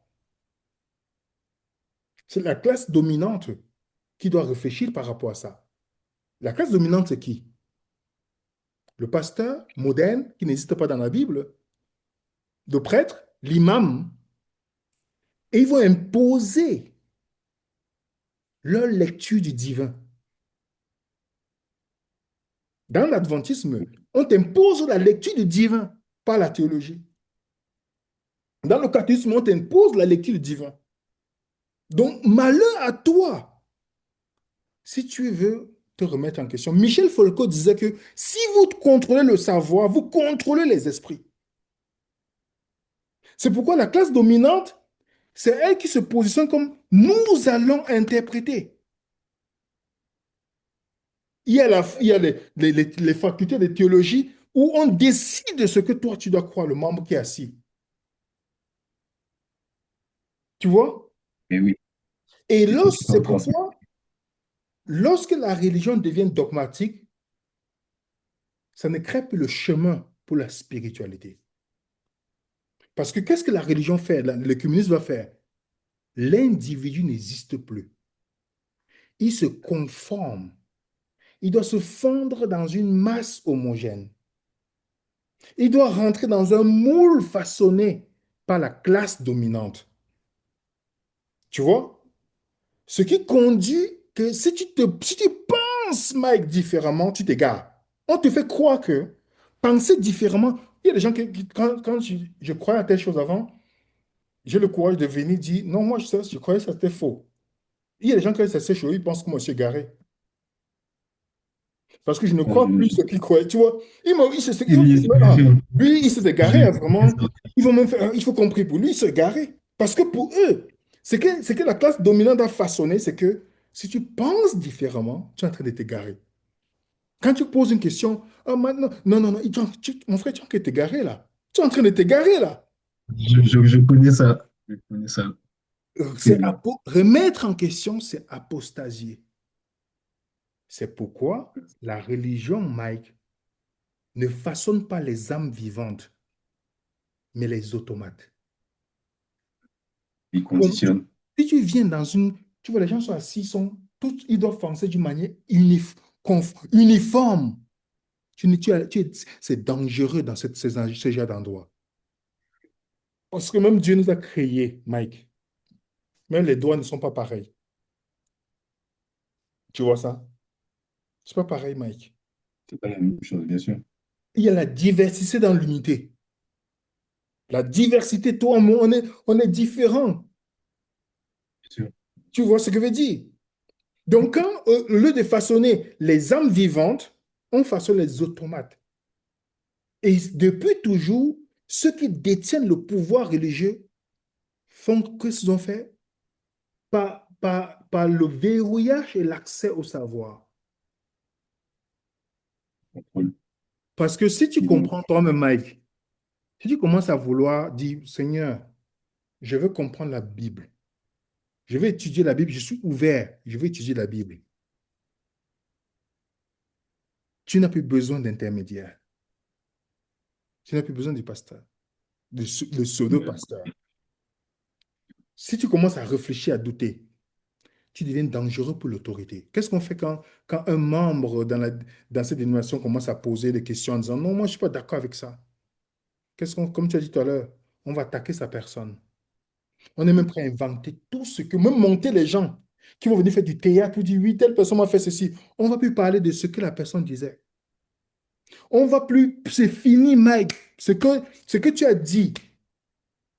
C'est la classe dominante qui doit réfléchir par rapport à ça. La classe dominante, c'est qui? Le pasteur moderne, qui n'existe pas dans la Bible, le prêtre, l'imam, et ils vont imposer leur lecture du divin. Dans l'adventisme, on t'impose la lecture du divin, pas la théologie. Dans le catéchisme, on t'impose la lecture du divin. Donc, malheur à toi si tu veux te remettre en question. Michel Foucault disait que si vous contrôlez le savoir, vous contrôlez les esprits. C'est pourquoi la classe dominante, c'est elle qui se positionne comme nous allons interpréter. Il y a les facultés de théologie où on décide de ce que toi tu dois croire, le membre qui est assis. Tu vois? Mais oui, Et c'est là, ce qui est c'est en transmis. pourquoi, lorsque la religion devient dogmatique, ça ne crée plus le chemin pour la spiritualité. Parce que qu'est-ce que la religion fait, le communisme va faire? L'individu n'existe plus. Il se conforme. Il doit se fondre dans une masse homogène. Il doit rentrer dans un moule façonné par la classe dominante. Tu vois? Ce qui conduit que si tu penses, Mike, différemment, tu t'égares. On te fait croire que penser différemment, il y a des gens quand je croyais à telle chose avant, j'ai le courage de venir dire, non, moi, je croyais que c'était faux. Il y a des gens qui ça c'est chaud, ils pensent que moi, je suis égaré. Parce que je ne Bon, crois plus ce qu'il croyait. Tu vois, je- lui, il s'est égaré, hein, je- vraiment. Il faut même faire, il faut compris pour lui, il s'est égaré. Parce que pour eux, ce que la classe dominante a façonné, c'est que si tu penses différemment, tu es en train de t'égarer. Quand tu poses une question, ah, maintenant, non, non, non, mon frère, tu es en train de t'égarer là. Tu es en train de t'égarer là. je connais ça. Je connais ça très bien. Remettre en question, c'est apostasier. C'est pourquoi la religion, Mike, ne façonne pas les âmes vivantes, mais les automates. Il Donc, conditionne. si tu viens dans une... Tu vois, les gens sont assis, ils doivent penser d'une manière uniforme. C'est dangereux dans ce genre d'endroit. Parce que même Dieu nous a créés, Mike. Même les doigts ne sont pas pareils. Tu vois ça? C'est pas pareil, Mike. C'est pas la même chose, bien sûr. Il y a la diversité dans l'unité. La diversité, toi, moi, on est différents. Bien sûr. Tu vois ce que je veux dire? Donc, quand, au lieu de façonner les âmes vivantes, on façonne les automates. Et depuis toujours, ceux qui détiennent le pouvoir religieux font que ce qu'ils ont fait par le verrouillage et l'accès au savoir. Contrôle. Parce que si tu Ils vont comprends toi-même, Mike, si tu commences à vouloir dire, Seigneur, je veux comprendre la Bible, je vais étudier la Bible, je suis ouvert, je vais étudier la Bible. Tu n'as plus besoin d'intermédiaire. Tu n'as plus besoin du pasteur, le pseudo-pasteur. Si tu commences à réfléchir, à douter, tu deviens dangereux pour l'autorité. Qu'est-ce qu'on fait quand un membre dans cette dénomination commence à poser des questions en disant non, moi je ne suis pas d'accord avec ça? Comme tu as dit tout à l'heure, on va attaquer sa personne. On est même prêt à inventer tout ce que, même monter les gens qui vont venir faire du théâtre pour dire oui, telle personne m'a fait ceci. On ne va plus parler de ce que la personne disait. On va plus, c'est fini, Mike. Ce que tu as dit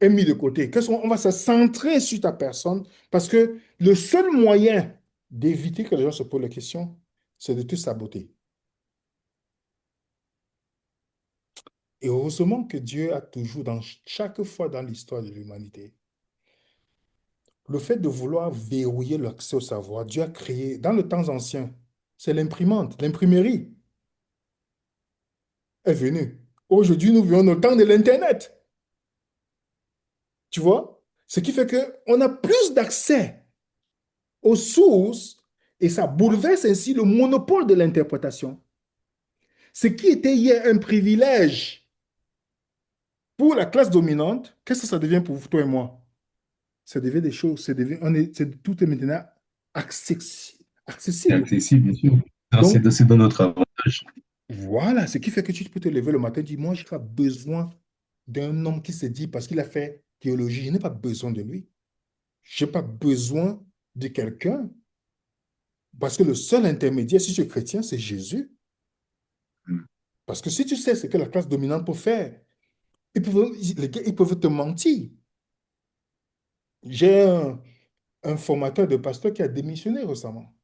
est mis de côté. On va se centrer sur ta personne parce que le seul moyen d'éviter que les gens se posent la question, c'est de te saboter. Et heureusement que Dieu a toujours, dans chaque fois dans l'histoire de l'humanité, le fait de vouloir verrouiller l'accès au savoir, Dieu a créé, dans le temps ancien, c'est l'imprimante, l'imprimerie est venue. Aujourd'hui, nous vivons au temps de l'Internet. Tu vois? Ce qui fait qu'on a plus d'accès aux sources et ça bouleverse ainsi le monopole de l'interprétation. Ce qui était hier un privilège pour la classe dominante, qu'est-ce que ça devient pour toi et moi? Ça devient des choses, tout est maintenant C'est accessible. accessible, bien sûr. Donc, C'est dans notre avantage. voilà, ce qui fait que tu peux te lever le matin et dire, moi, je n'ai pas besoin d'un homme qui se dit, parce qu'il a fait théologie, je n'ai pas besoin de lui. Je n'ai pas besoin de quelqu'un, parce que le seul intermédiaire, si tu es chrétien, c'est Jésus. Mm. Parce que si tu sais ce que la classe dominante peut faire, les gars, ils peuvent te mentir. J'ai un formateur de pasteur qui a démissionné récemment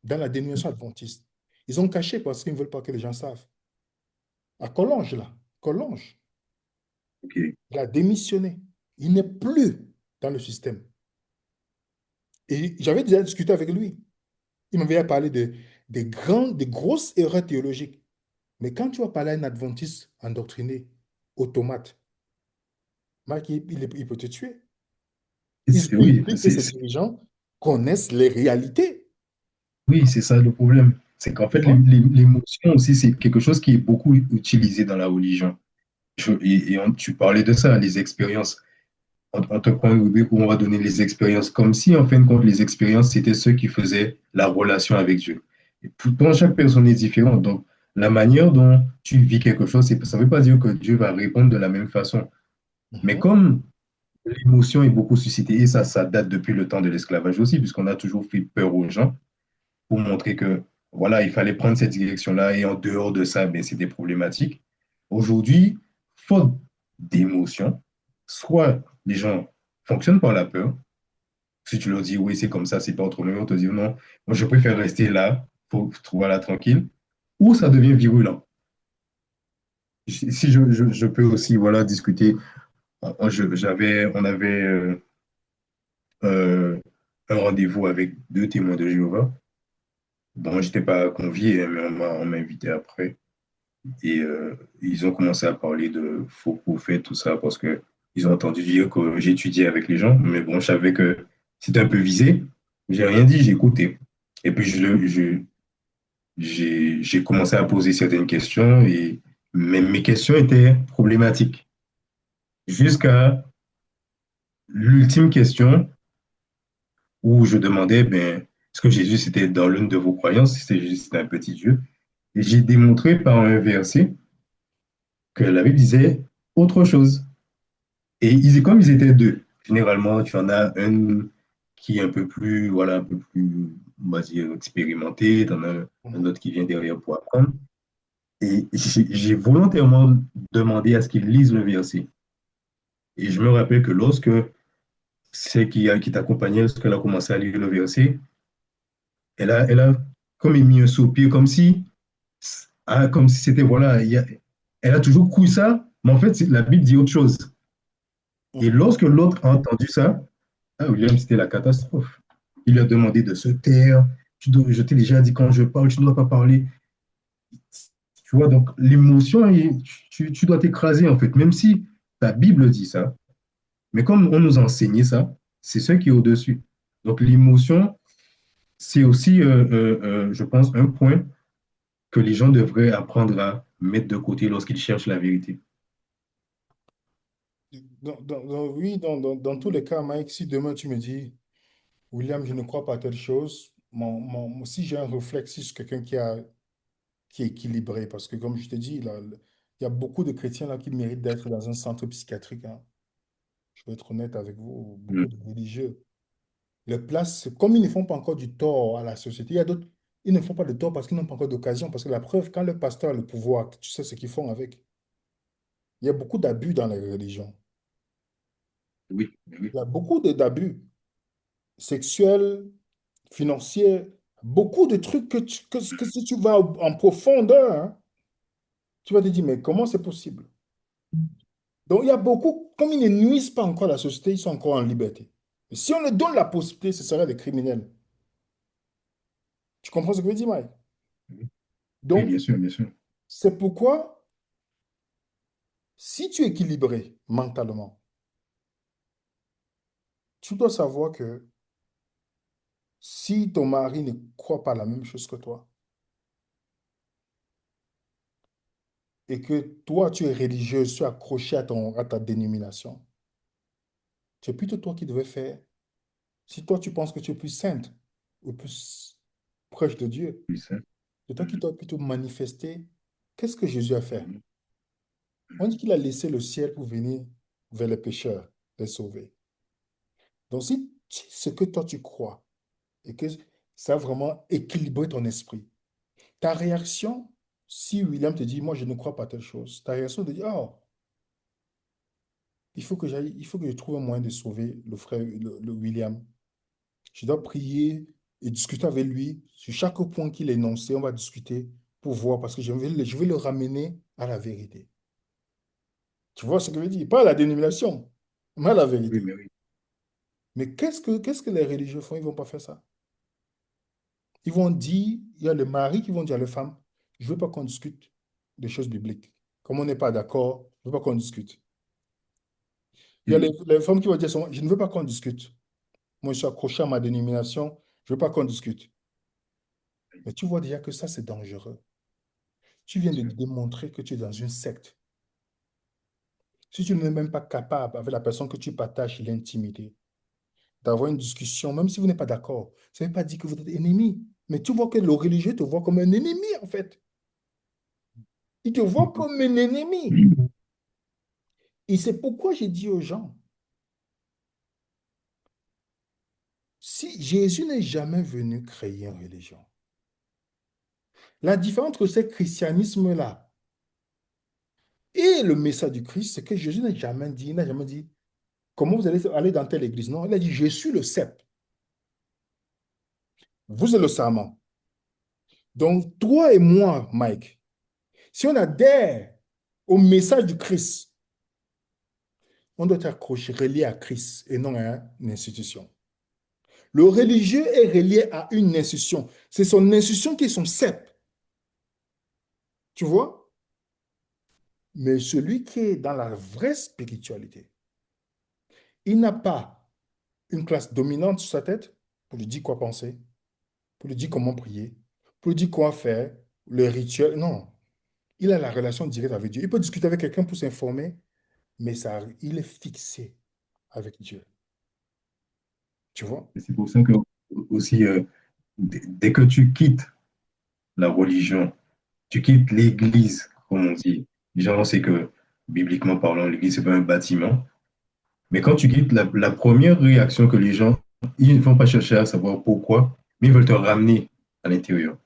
dans la dénomination adventiste. Ils ont caché parce qu'ils ne veulent pas que les gens savent. À Collonges, là, Collonges, OK. il a démissionné. Il n'est plus dans le système. Et j'avais déjà discuté avec lui. Il m'avait parlé des grosses erreurs théologiques. Mais quand tu vas parler à un adventiste endoctriné, automate, Mike, il peut te tuer. Il Oui, implique que ces dirigeants connaissent les réalités. oui, c'est ça le problème. C'est qu'en Tu fait, vois? l'émotion aussi, c'est quelque chose qui est beaucoup utilisé dans la religion. Tu parlais de ça, les expériences. On te prend une rubrique où on va donner les expériences, comme si, en fin de compte, les expériences, c'était ceux qui faisaient la relation avec Dieu. Et pourtant, chaque personne est différente. Donc, la manière dont tu vis quelque chose, ça ne veut pas dire que Dieu va répondre de la même façon. Mais Mhm. comme l'émotion est beaucoup suscitée, et ça date depuis le temps de l'esclavage aussi, puisqu'on a toujours fait peur aux gens pour montrer que, voilà, il fallait prendre cette direction-là, et en dehors de ça, ben, c'était problématique. Aujourd'hui, faute d'émotion, soit les gens fonctionnent par la peur. Si tu leur dis, oui, c'est comme ça, c'est pas autrement, ils vont te dire, non, moi, je préfère rester là. faut, voilà, tranquille, ou ça devient virulent. Si je peux aussi, voilà, discuter, on avait euh, un rendez-vous avec deux témoins de Jéhovah. Bon, je n'étais pas convié, hein, mais on m'a invité après. Et ils ont commencé à parler de faux prophètes, tout ça, parce que ils ont entendu dire que j'étudiais avec les gens. Mais bon, je savais que c'était un peu visé. J'ai rien dit, j'ai écouté. Et puis, j'ai commencé à poser certaines questions et mes questions étaient problématiques. Jusqu'à l'ultime question où je demandais, ben, est-ce que Jésus c'était dans l'une de vos croyances, si c'était Jésus, c'était un petit Dieu. Et j'ai démontré par un verset que la Bible disait autre chose. Et comme ils étaient deux, généralement, tu en as un qui est un peu plus, voilà, un peu plus, on va dire, expérimenté, tu en as un Mhm. autre qui vient derrière pour apprendre. Et j'ai volontairement demandé à ce qu'il lise le verset. Et je me rappelle que lorsque c'est qui t'accompagnait, lorsqu'elle a commencé à lire le verset, elle a comme émis un soupir, comme si c'était, voilà, elle a toujours cru ça, mais en fait, la Bible dit autre chose. Et Mhm. lorsque l'autre a entendu ça, ah, William, c'était la catastrophe. Il lui a demandé de se taire. Je t'ai déjà dit quand je parle, tu ne dois pas parler. Tu vois, donc l'émotion, tu dois t'écraser en fait, même si ta Bible dit ça. Mais comme on nous a enseigné ça, c'est ce qui est au-dessus. Donc l'émotion, c'est aussi, je pense, un point que les gens devraient apprendre à mettre de côté lorsqu'ils cherchent la vérité. Oui, dans tous les cas, Mike, si demain tu me dis, William, je ne crois pas à telle chose, si j'ai un réflexe sur quelqu'un qui est équilibré, parce que comme je te dis, là, il y a beaucoup de chrétiens là qui méritent d'être dans un centre psychiatrique, hein. Je vais être honnête avec vous, beaucoup Mm. de religieux. Les places, comme ils ne font pas encore du tort à la société, il y a d'autres, ils ne font pas de tort parce qu'ils n'ont pas encore d'occasion. Parce que la preuve, quand le pasteur a le pouvoir, tu sais ce qu'ils font avec. Il y a beaucoup d'abus dans les religions. Oui, oui, Il y a beaucoup d'abus sexuels, financiers, beaucoup de trucs que si tu vas en profondeur, hein, tu vas te dire, mais comment c'est possible? Donc, il y a beaucoup, comme ils ne nuisent pas encore à la société, ils sont encore en liberté. Et si on leur donne la possibilité, ce seraient des criminels. Tu comprends ce que je veux dire, Mike? oui, oui, Donc, bien sûr, bien sûr. c'est pourquoi, si tu es équilibré mentalement, tu dois savoir que si ton mari ne croit pas la même chose que toi et que toi, tu es religieux, tu es accroché à ta dénomination, c'est plutôt toi qui devais faire. Si toi, tu penses que tu es plus sainte ou plus proche de Dieu, Oui, ça. c'est toi qui Mhm, dois plutôt manifester. Qu'est-ce que Jésus a fait? mhm, On dit qu'il a laissé le ciel pour venir vers les pécheurs, les sauver. Donc, si ce que toi tu crois et que ça a vraiment équilibré ton esprit, ta réaction, si William te dit, moi je ne crois pas à telle chose, ta réaction de dire, oh, il faut que je trouve un moyen de sauver le frère, le William. Je dois prier et discuter avec lui sur chaque point qu'il énoncé. On va discuter pour voir parce que je vais le ramener à la vérité. Tu vois ce que je veux dire? Pas à la dénomination, mais à la oui, vérité. mais oui. Mais qu'est-ce que les religieux font? Ils ne vont pas faire ça. Ils vont dire, il y a les maris qui vont dire à les femmes, je ne veux pas qu'on discute des choses bibliques. Comme on n'est pas d'accord, je ne veux pas qu'on discute. Il y a Mhm. les femmes qui vont dire, je ne veux pas qu'on discute. Moi, je suis accroché à ma dénomination, je ne veux pas qu'on discute. Mais tu vois déjà que ça, c'est dangereux. Tu viens de démontrer que tu es dans une secte. Si tu n'es même pas capable, avec la personne que tu partages l'intimité, d'avoir une discussion, même si vous n'êtes pas d'accord, ça ne veut pas dire que vous êtes ennemis. Mais tu vois que le religieux te voit comme un ennemi, en fait. Il te voit comme un ennemi. Et c'est pourquoi j'ai dit aux gens, si Jésus n'est jamais venu créer une religion, la différence entre ce christianisme-là et le message du Christ, c'est que Jésus n'a jamais dit, comment vous allez aller dans telle église? Non, il a dit, je suis le cep, vous êtes le serment. Donc, toi et moi, Mike, si on adhère au message du Christ, on doit être accroché, relié à Christ et non à une institution. Le religieux est relié à une institution. C'est son institution qui est son cep. Tu vois? Mais celui qui est dans la vraie spiritualité, il n'a pas une classe dominante sur sa tête pour lui dire quoi penser, pour lui dire comment prier, pour lui dire quoi faire, le rituel. Non. Il a la relation directe avec Dieu. Il peut discuter avec quelqu'un pour s'informer, mais ça, il est fixé avec Dieu. Tu vois? Et c'est pour ça que aussi, dès que tu quittes la religion, tu quittes l'église, comme on dit. Les gens, c'est que, bibliquement parlant, l'église, c'est pas un bâtiment. Mais quand tu quittes, la première réaction que les gens, ils ne vont pas chercher à savoir pourquoi, mais ils veulent te ramener à l'intérieur.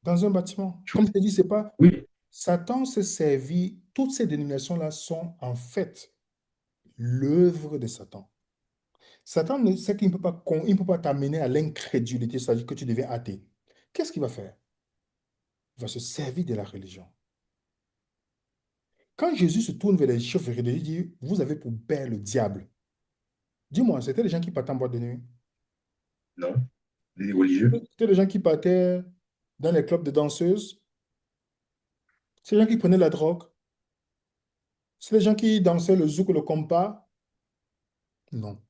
Dans un bâtiment. Tu Comme vois? je te dis, c'est pas. Oui, Satan s'est servi, toutes ces dénominations-là sont en fait l'œuvre de Satan. Satan ne sait qu'il ne peut pas, il ne peut pas t'amener à l'incrédulité, c'est-à-dire que tu deviens athée. Qu'est-ce qu'il va faire? Il va se servir de la religion. Quand Jésus se tourne vers les chefs religieux, il dit, vous avez pour père le diable. Dis-moi, c'était les gens qui partaient en boîte de nuit. non, les religieux. C'était les gens qui partaient dans les clubs de danseuses. C'est les gens qui prenaient la drogue. C'est les gens qui dansaient le zouk, le compas. Non.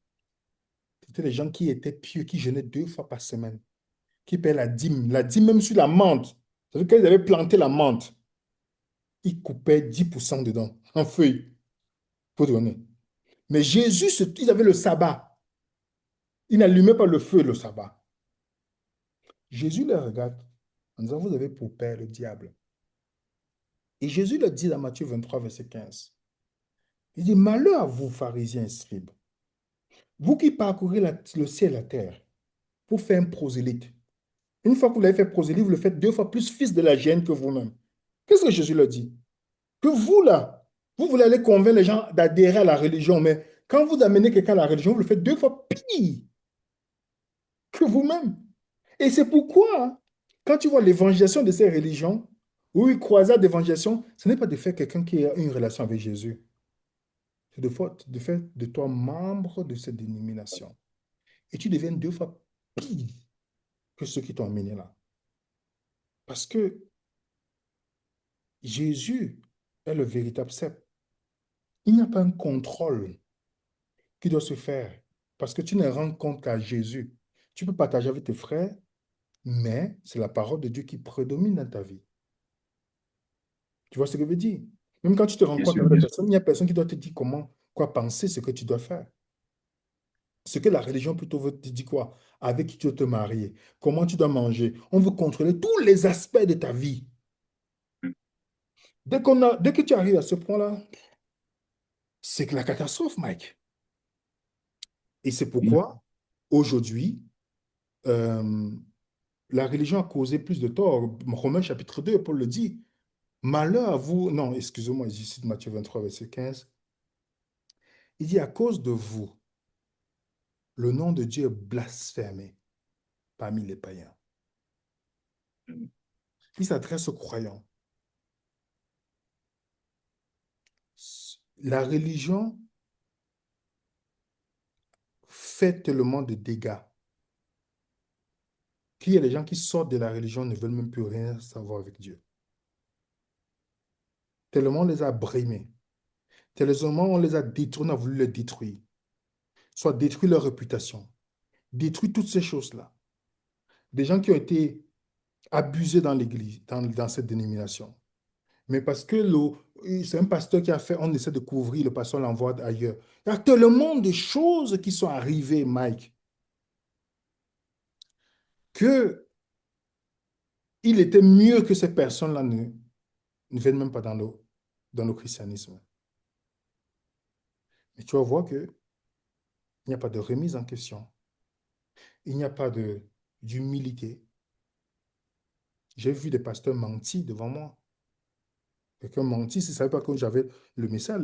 C'était les gens qui étaient pieux, qui jeûnaient 2 fois par semaine, qui payaient la dîme même sur la menthe. C'est-à-dire qu'ils avaient planté la menthe, ils coupaient 10% dedans, en feuilles, pour donner. Mais Jésus, ils avaient le sabbat. Ils n'allumaient pas le feu le sabbat. Jésus les regarde en disant, vous avez pour père le diable. Et Jésus leur dit dans Matthieu 23, verset 15, il dit, malheur à vous, pharisiens et scribes, vous qui parcourez le ciel et la terre pour faire un prosélyte. Une fois que vous l'avez fait prosélyte, vous le faites 2 fois plus fils de la gêne que vous-même. Qu'est-ce que Jésus leur dit? Que vous, là, vous voulez aller convaincre les gens d'adhérer à la religion, mais quand vous amenez quelqu'un à la religion, vous le faites 2 fois pire que vous-même. Et c'est pourquoi, hein, quand tu vois l'évangélisation de ces religions, ou une croisade d'évangélisation, ce n'est pas de faire quelqu'un qui a une relation avec Jésus. C'est de faire de toi membre de cette dénomination. Et tu deviens 2 fois pire que ceux qui t'ont amené là. Parce que Jésus est le véritable cep. Il n'y a pas un contrôle qui doit se faire parce que tu ne rends compte qu'à Jésus. Tu peux partager avec tes frères, mais c'est la parole de Dieu qui prédomine dans ta vie. Tu vois ce que je veux dire? Même quand tu te Bien rencontres sûr, avec des bien sûr. personnes, il n'y a personne qui doit te dire comment, quoi penser, ce que tu dois faire. Ce que la religion plutôt veut te dire quoi? Avec qui tu dois te marier, comment tu dois manger. On veut contrôler tous les aspects de ta vie. Dès que tu arrives à ce point-là, c'est que la catastrophe, Mike. Et c'est Oui. pourquoi, aujourd'hui, euh, la religion a causé plus de tort. Romains chapitre 2, Paul le dit. Malheur à vous. Non, excusez-moi, je cite Matthieu 23, verset 15. Il dit, à cause de vous, le nom de Dieu est blasphémé parmi les païens. Il s'adresse aux croyants. La religion fait tellement de dégâts qu'il y a des gens qui sortent de la religion ne veulent même plus rien savoir avec Dieu. Tellement on les a brimés. Tellement on les a détruits, on a voulu les détruire. Soit détruire leur réputation, détruire toutes ces choses-là. Des gens qui ont été abusés dans l'église, dans cette dénomination. Mais parce que c'est un pasteur qui a fait, on essaie de couvrir, le pasteur l'envoie ailleurs. Il y a tellement de choses qui sont arrivées, Mike, que il était mieux que ces personnes-là ne viennent même pas dans le christianisme. Mais tu vas voir qu'il n'y a pas de remise en question. Il n'y a pas d'humilité. J'ai vu des pasteurs mentir devant moi. Quelqu'un mentit, s'il ne savait pas que j'avais le message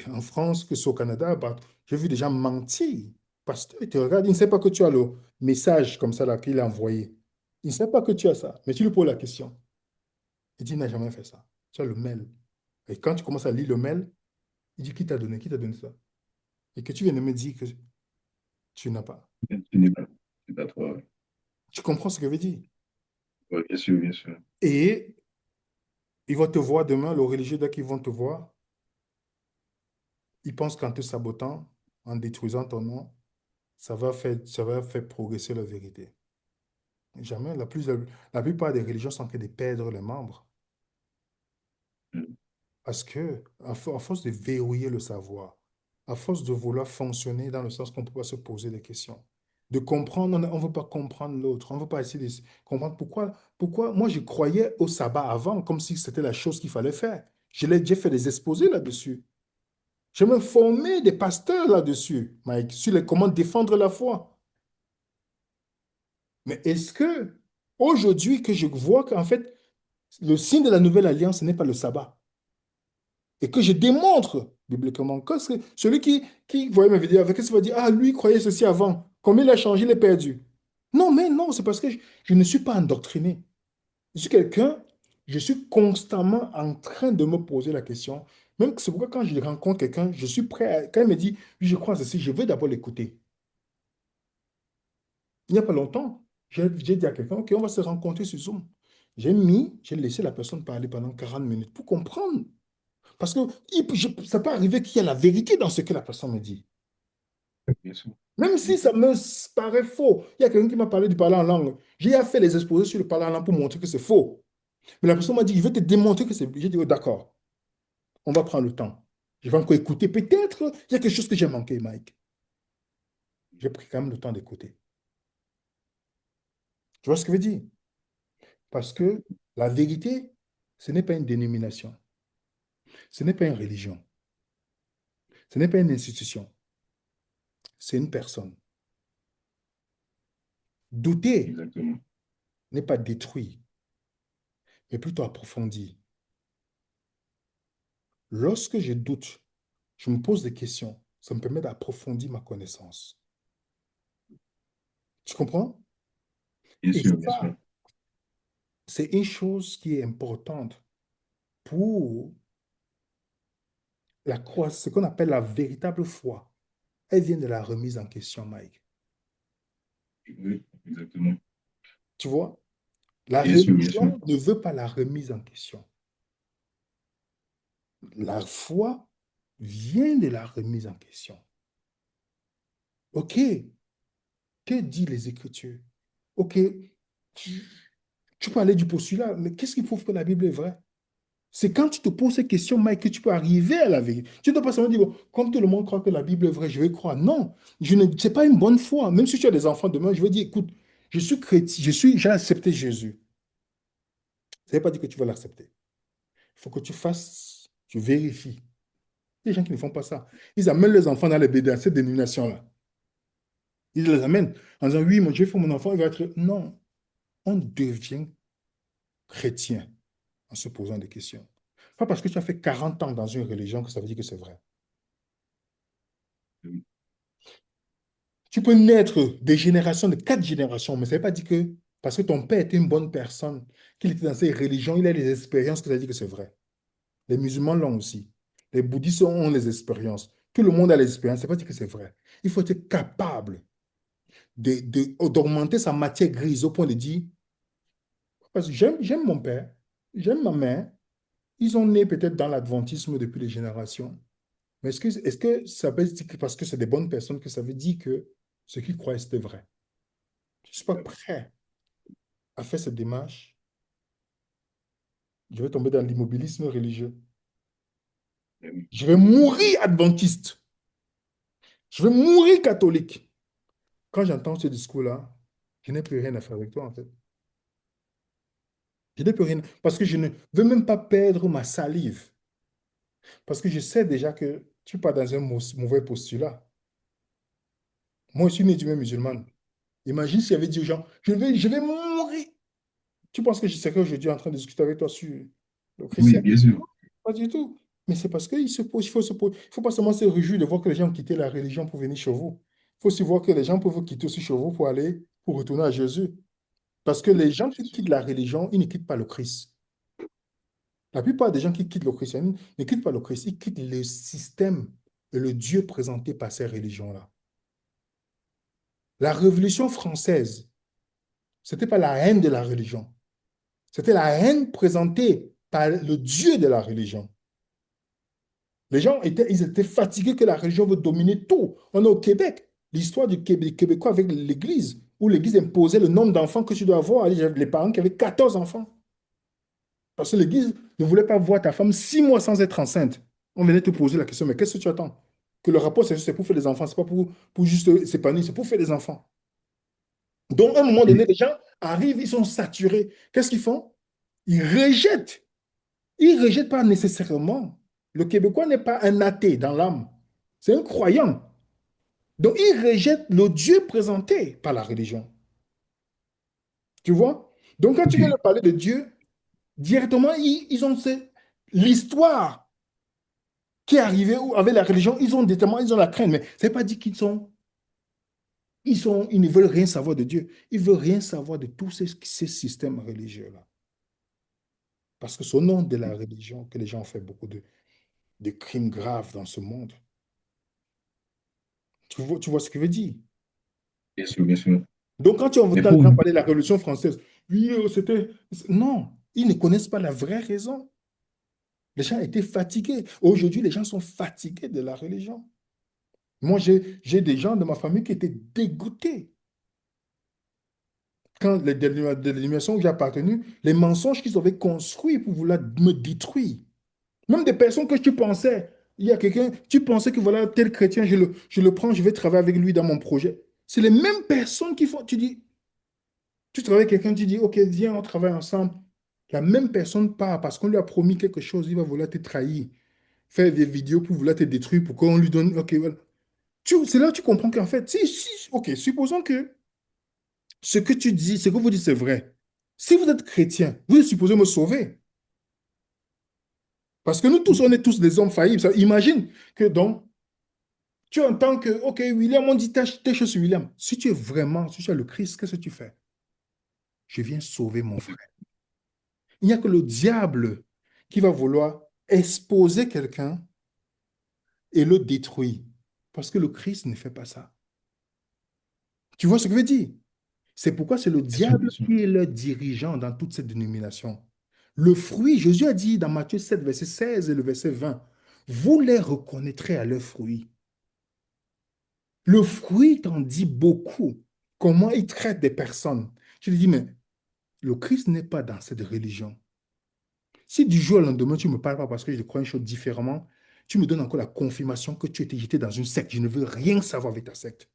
en France, que c'est au Canada, bah, j'ai vu des gens mentir. Pasteur, il te regarde, il ne sait pas que tu as le message comme ça là qu'il a envoyé. Il ne sait pas que tu as ça, mais tu lui poses la question. Il dit, il n'a jamais fait ça. Tu as le mail. Et quand tu commences à lire le mail, il dit, qui t'a donné? Qui t'a donné ça? Et que tu viens de me dire que tu n'as pas. Tu n'es pas, c'est pas toi. Ouais. Tu comprends ce que je veux dire? Ouais, bien sûr, bien sûr. Et ils vont te voir demain, le religieux, dès qu'ils vont te voir, ils pensent qu'en te sabotant, en détruisant ton nom, ça va faire progresser la vérité. Jamais. La plupart des religions sont en train de perdre les membres. Mm. Parce que, à force de verrouiller le savoir, à force de vouloir fonctionner dans le sens qu'on ne peut pas se poser des questions, de comprendre, on ne veut pas comprendre l'autre, on ne veut pas essayer de comprendre pourquoi moi je croyais au sabbat avant, comme si c'était la chose qu'il fallait faire. J'ai fait des exposés là-dessus. J'ai même formé des pasteurs là-dessus, Mike, sur comment défendre la foi. Mais est-ce que, aujourd'hui, que je vois qu'en fait, le signe de la nouvelle alliance, ce n'est pas le sabbat, et que je démontre bibliquement que celui qui voyait mes vidéos avec, il va dire, ah, lui, il croyait ceci avant. Combien il a changé, il est perdu. Non, mais non, c'est parce que je ne suis pas endoctriné. Je suis quelqu'un, je suis constamment en train de me poser la question. Même que c'est pourquoi quand je rencontre quelqu'un, je suis prêt à, quand il me dit, oui, je crois à ceci, je vais d'abord l'écouter. Il n'y a pas longtemps, j'ai dit à quelqu'un, OK, on va se rencontrer sur Zoom. J'ai laissé la personne parler pendant 40 minutes pour comprendre. Parce que ça peut arriver qu'il y a la vérité dans ce que la personne me dit. Bien sûr. Même Mm. si ça me paraît faux. Il y a quelqu'un qui m'a parlé du parler en langue. J'ai fait les exposés sur le parler en langue pour montrer que c'est faux. Mais la personne m'a dit, je vais te démontrer que c'est... J'ai dit, oh, d'accord, on va prendre le temps. Je vais encore écouter. Peut-être il y a quelque chose que j'ai manqué, Mike. J'ai pris quand même le temps d'écouter. Tu vois ce que je veux dire? Parce que la vérité, ce n'est pas une dénomination. Ce n'est pas une religion. Ce n'est pas une institution. C'est une personne. Douter Exactement. n'est pas détruire, mais plutôt approfondir. Lorsque je doute, je me pose des questions. Ça me permet d'approfondir ma connaissance. Tu comprends? Bien Et sûr, bien sûr. ça, c'est une chose qui est importante pour la croix, ce qu'on appelle la véritable foi. Elle vient de la remise en question, Mike. Oui, exactement. Tu vois? La Bien sûr, bien sûr. religion ne veut pas la remise en question. La foi vient de la remise en question. OK, que dit les Écritures? OK, tu, tu peux aller du postulat, mais qu'est-ce qui prouve que la Bible est vraie? C'est quand tu te poses ces questions, Mike, que tu peux arriver à la vérité. Tu ne dois pas seulement dire, bon, comme tout le monde croit que la Bible est vraie, je vais croire. Non, ce n'est pas une bonne foi. Même si tu as des enfants demain, je vais dire, écoute, je suis chrétien, j'ai accepté Jésus. Ça ne veut pas dire que tu vas l'accepter. Il faut que tu fasses, tu vérifies. Il y a des gens qui ne font pas ça. Ils amènent les enfants dans les BD, à cette dénomination-là. Ils les amènent en disant, oui, moi, je vais faire mon enfant, il va être... Non, on devient chrétien en se posant des questions. Pas parce que tu as fait 40 ans dans une religion que ça veut dire que c'est vrai. Oui, Tu peux naître des générations, de 4 générations, mais ça ne veut pas dire que parce que ton père était une bonne personne, qu'il était dans ces religions, il a des expériences que ça veut dire que c'est vrai. Les musulmans l'ont aussi. Les bouddhistes ont les expériences. Tout le monde a les expériences. Ça ne veut pas dire que c'est vrai. Il faut être capable d'augmenter sa matière grise au point de dire, parce que j'aime mon père, j'aime ma mère, ils sont nés peut-être dans l'adventisme depuis des générations. Mais est-ce que ça veut dire que parce que c'est des bonnes personnes que ça veut dire que ce qu'ils croient, c'était vrai? Je ne suis pas prêt à faire cette démarche. Je vais tomber dans l'immobilisme religieux. oui, Je vais mourir adventiste. Je vais mourir catholique. Quand j'entends ce discours-là, je n'ai plus rien à faire avec toi, en fait. Je n'ai plus rien. Parce que je ne veux même pas perdre ma salive. Parce que je sais déjà que tu pars dans un mauvais postulat. Moi, je suis né du même musulman. Imagine s'il y avait dit aux gens, je vais mourir. Tu penses que je serais aujourd'hui en train de discuter avec toi sur le oui, chrétien? bien sûr. Pas du tout. Mais c'est parce qu'il se pose, il faut pas seulement se réjouir de voir que les gens ont quitté la religion pour venir chez vous. Il faut aussi voir que les gens peuvent quitter aussi chez vous pour aller, pour retourner à Jésus. Parce que les gens qui quittent la religion, ils ne quittent pas le Christ. La plupart des gens qui quittent le christianisme ne quittent pas le Christ, ils quittent le système et le Dieu présenté par ces religions-là. La Révolution française, ce n'était pas la haine de la religion, c'était la haine présentée par le Dieu de la religion. Les gens étaient, ils étaient fatigués que la religion veut dominer tout. On est au Québec. L'histoire du Québécois avec l'Église, où l'Église imposait le nombre d'enfants que tu dois avoir. Les parents qui avaient 14 enfants. Parce que l'Église ne voulait pas voir ta femme 6 mois sans être enceinte. On venait te poser la question, mais qu'est-ce que tu attends? Que le rapport, c'est pour faire des enfants, c'est pas pour juste s'épanouir, c'est pour faire des enfants. Donc, à un moment donné, les gens arrivent, ils sont saturés. Qu'est-ce qu'ils font? Ils rejettent. Ils ne rejettent pas nécessairement. Le Québécois n'est pas un athée dans l'âme. C'est un croyant. Donc, ils rejettent le Dieu présenté par la religion. Tu vois? Donc, quand tu viens Ok. leur parler de Dieu, directement, ils ont l'histoire qui est arrivée avec la religion, ils ont la crainte. Mais ça ne veut pas dire ils ne veulent rien savoir de Dieu. Ils ne veulent rien savoir de tous ces systèmes religieux-là. Parce que c'est au nom de la religion que les gens ont fait beaucoup de crimes graves dans ce monde. Tu vois ce que je veux dire? Bien sûr, bien sûr. Donc, quand tu Mais entends les pour, gens parler de la Révolution française, oui, c'était... Non, ils ne connaissent pas la vraie raison. Les gens étaient fatigués. Aujourd'hui, les gens sont fatigués de la religion. Moi, j'ai des gens de ma famille qui étaient dégoûtés. Quand les dénominations où j'ai appartenu, les mensonges qu'ils avaient construits pour vouloir me détruire. Même des personnes que tu pensais, il y a quelqu'un, tu pensais que voilà, tel chrétien, je le prends, je vais travailler avec lui dans mon projet. C'est les mêmes personnes qui font, tu dis, tu travailles avec quelqu'un, tu dis, OK, viens, on travaille ensemble. La même personne part parce qu'on lui a promis quelque chose, il va vouloir te trahir, faire des vidéos pour vouloir te détruire, pour qu'on lui donne, OK, voilà. C'est là que tu comprends qu'en fait, OK, supposons que ce que tu dis, ce que vous dites, c'est vrai. Si vous êtes chrétien, vous êtes supposé me sauver. Parce que nous tous, on est tous des hommes faillibles. Imagine que donc, tu entends que, OK, William, on dit telle chose sur William. Si tu es vraiment, si tu es le Christ, qu'est-ce que tu fais? Je viens sauver mon frère. Il n'y a que le diable qui va vouloir exposer quelqu'un et le détruire. Parce que le Christ ne fait pas ça. Tu vois ce que je veux dire? C'est pourquoi c'est le bien sûr, bien diable sûr. qui est le dirigeant dans toute cette dénomination. Le fruit, Jésus a dit dans Matthieu 7, verset 16 et le verset 20, vous les reconnaîtrez à leurs fruits. Le fruit t'en dit beaucoup. Comment il traite des personnes. Tu lui dis, mais le Christ n'est pas dans cette religion. Si du jour au lendemain, tu ne me parles pas parce que je crois une chose différemment, tu me donnes encore la confirmation que tu étais jeté dans une secte. Je ne veux rien savoir avec ta secte.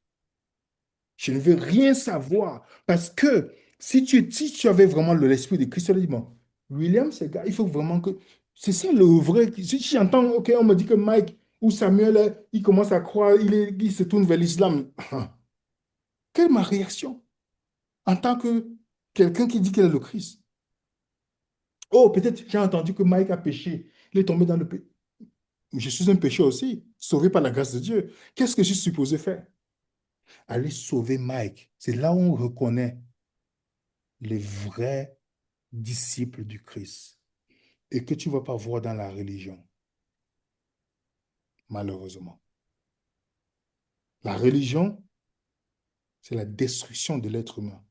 Je ne veux rien savoir. Parce que si tu avais vraiment l'esprit de Christ, tu aurais dit, bon, William, ce gars, il faut vraiment que... C'est ça le vrai... Si j'entends, OK, on me dit que Mike ou Samuel, il commence à croire, il se tourne vers l'islam. Quelle est ma réaction en tant que quelqu'un qui dit qu'il est le Christ? Oh, peut-être j'ai entendu que Mike a péché. Il est tombé dans le péché. Je suis un pécheur aussi, sauvé par la grâce de Dieu. Qu'est-ce que je suis supposé faire? Aller sauver Mike. C'est là où on reconnaît les vrais disciples du Christ et que tu ne vas pas voir dans la religion, malheureusement. La religion, c'est la destruction de l'être humain.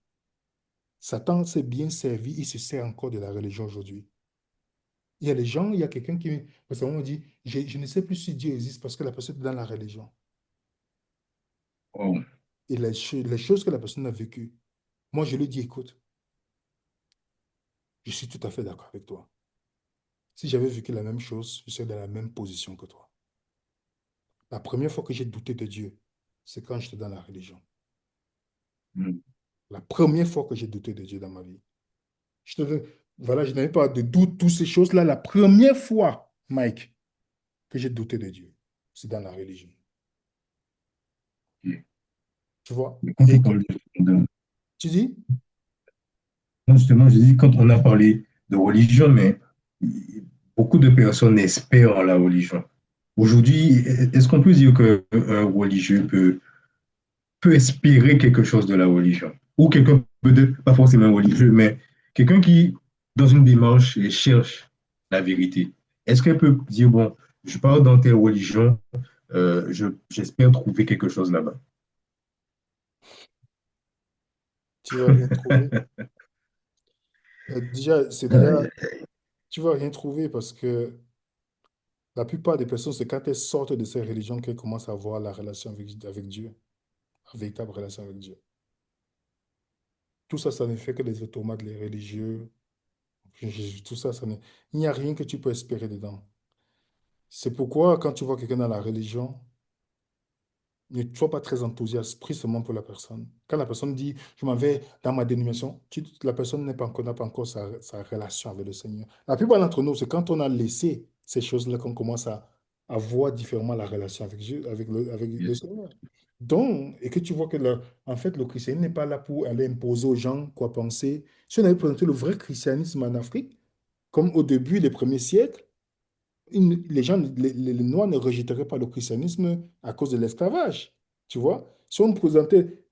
Satan s'est bien servi, il se sert encore de la religion aujourd'hui. Il y a des gens, il y a quelqu'un qui, parce qu'on me dit, je ne sais plus si Dieu existe parce que la personne est dans la religion. Oh, Et les choses que la personne a vécues, moi je lui dis, écoute, je suis tout à fait d'accord avec toi. Si j'avais vécu la même chose, je serais dans la même position que toi. La première fois que j'ai douté de Dieu, c'est quand j'étais dans la religion. mm, La première fois que j'ai douté de Dieu dans ma vie. Voilà, je n'avais pas de doute, toutes ces choses-là. La première fois, Mike, que j'ai douté de Dieu, c'est dans la religion. ok. Tu vois? Mais quand Et on parle tu dis? non, justement, je dis quand on a parlé de religion, mais beaucoup de personnes espèrent en la religion. Aujourd'hui, est-ce qu'on peut dire qu'un religieux peut espérer quelque chose de la religion? ou quelqu'un peut-être pas forcément religieux, mais quelqu'un qui, dans une démarche, cherche la vérité, est-ce qu'elle peut dire, bon, je pars dans telle religion, j'espère trouver quelque chose là-bas. Tu vas rien trouver. Déjà, tu vas rien trouver parce que la plupart des personnes, c'est quand elles sortent de ces religions qu'elles commencent à voir la relation avec Dieu, la véritable relation avec Dieu. Tout ça, ça ne fait que les automates, les religieux, tout ça, il n'y a rien que tu peux espérer dedans. C'est pourquoi, quand tu vois quelqu'un dans la religion, ne sois pas très enthousiaste, prie seulement pour la personne. Quand la personne dit, je m'en vais dans ma dénomination, la personne n'a pas encore sa relation avec le Seigneur. La plupart d'entre nous, c'est quand on a laissé ces choses-là qu'on commence à voir différemment la relation avec Dieu, avec le Yes. Seigneur. Donc, et que tu vois que en fait, le christianisme n'est pas là pour aller imposer aux gens quoi penser. Si on avait présenté le vrai christianisme en Afrique, comme au début des premiers siècles, les gens, les Noirs ne rejetteraient pas le christianisme à cause de l'esclavage. Tu vois? Si on me présentait,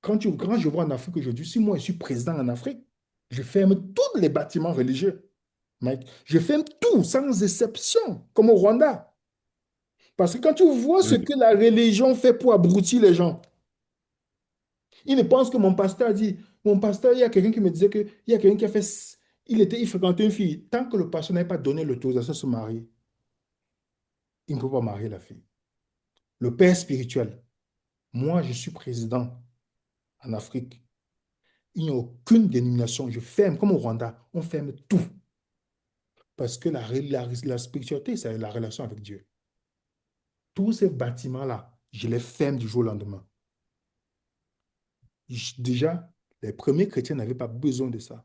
quand je vois en Afrique aujourd'hui, si moi je suis président en Afrique, je ferme tous les bâtiments religieux, Mike. Je ferme tout, sans exception, comme au Rwanda. Parce que quand tu vois ce Mm. que la religion fait pour abrutir les gens, ils ne pensent que mon pasteur a dit, mon pasteur, il y a quelqu'un qui me disait que, il y a quelqu'un qui a fait, il fréquentait une fille. Tant que le pasteur n'avait pas donné l'autorisation de se marier, il ne peut pas marier la fille. Le père spirituel. Moi, je suis président en Afrique. Il n'y a aucune dénomination. Je ferme, comme au Rwanda, on ferme tout. Parce que la spiritualité, c'est la relation avec Dieu. Tous ces bâtiments-là, je les ferme du jour au lendemain. Déjà, les premiers chrétiens n'avaient pas besoin de ça.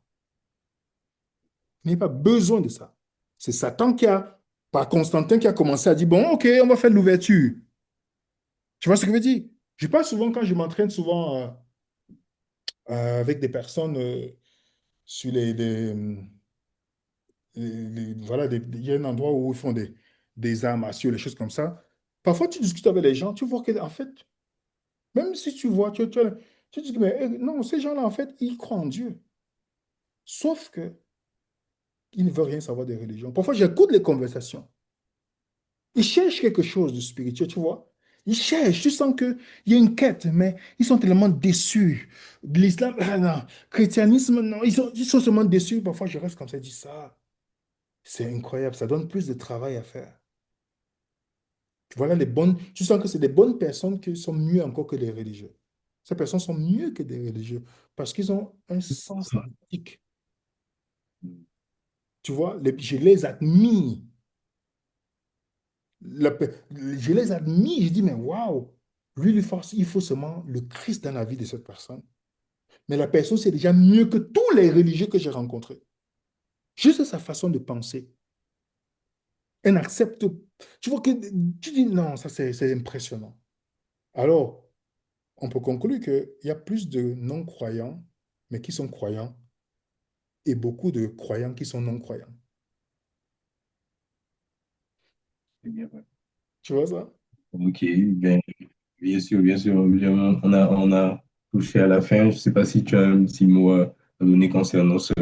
Ils n'avaient pas besoin de ça. C'est Satan par Constantin, qui a commencé à dire, bon, OK, on va faire l'ouverture. Tu vois ce que je veux dire? Je parle souvent quand je m'entraîne souvent avec des personnes sur voilà, il y a un endroit où ils font des arts martiaux, les choses comme ça. Parfois, tu discutes avec les gens, tu vois que, en fait, même si tu vois, tu dis que, mais non, ces gens-là, en fait, ils croient en Dieu. Sauf que ils ne veulent rien savoir des religions. Parfois, j'écoute les conversations. Ils cherchent quelque chose de spirituel, tu vois. Ils cherchent, tu sens qu'il y a une quête, mais ils sont tellement déçus. De l'islam, ah non, christianisme, non, ils sont tellement déçus. Parfois, je reste comme ça, je dis ça. C'est incroyable, ça donne plus de travail à faire. Voilà tu sens que c'est des bonnes personnes qui sont mieux encore que les religieux. Ces personnes sont mieux que des religieux parce qu'ils ont un sens d'éthique. Tu vois, je les admire. Je les admire. Je dis, mais waouh, lui, il faut seulement le Christ dans la vie de cette personne. Mais la personne, c'est déjà mieux que tous les religieux que j'ai rencontrés. Juste sa façon de penser. Elle accepte. Tu vois que tu dis, non, ça c'est impressionnant. Alors, on peut conclure qu'il y a plus de non-croyants, mais qui sont croyants, et beaucoup de croyants qui sont non-croyants. C'est bien, ouais. Tu vois ça? Ok, ben, bien sûr, bien, on a touché à la fin. Je ne sais pas si tu as un petit mot à donner concernant ce,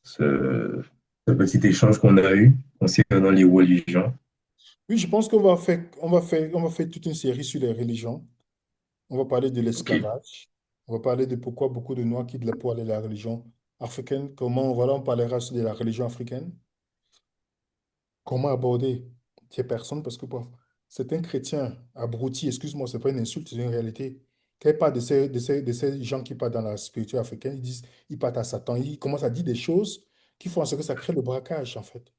ce petit échange qu'on a eu concernant les religions. Oui, je pense on va faire toute une série sur les religions. On va parler de Ok, l'esclavage. On va parler de pourquoi beaucoup de Noirs quittent pour aller à la religion africaine. Comment, voilà, on parlera aussi de la religion africaine. Comment aborder ces personnes? Parce que bon, c'est un chrétien abruti, excuse-moi, c'est pas une insulte, c'est une réalité. Quand il parle de ces gens qui partent dans la spiritualité africaine, ils disent, ils partent à Satan, ils commencent à dire des choses qui font en sorte que ça crée le braquage, en fait.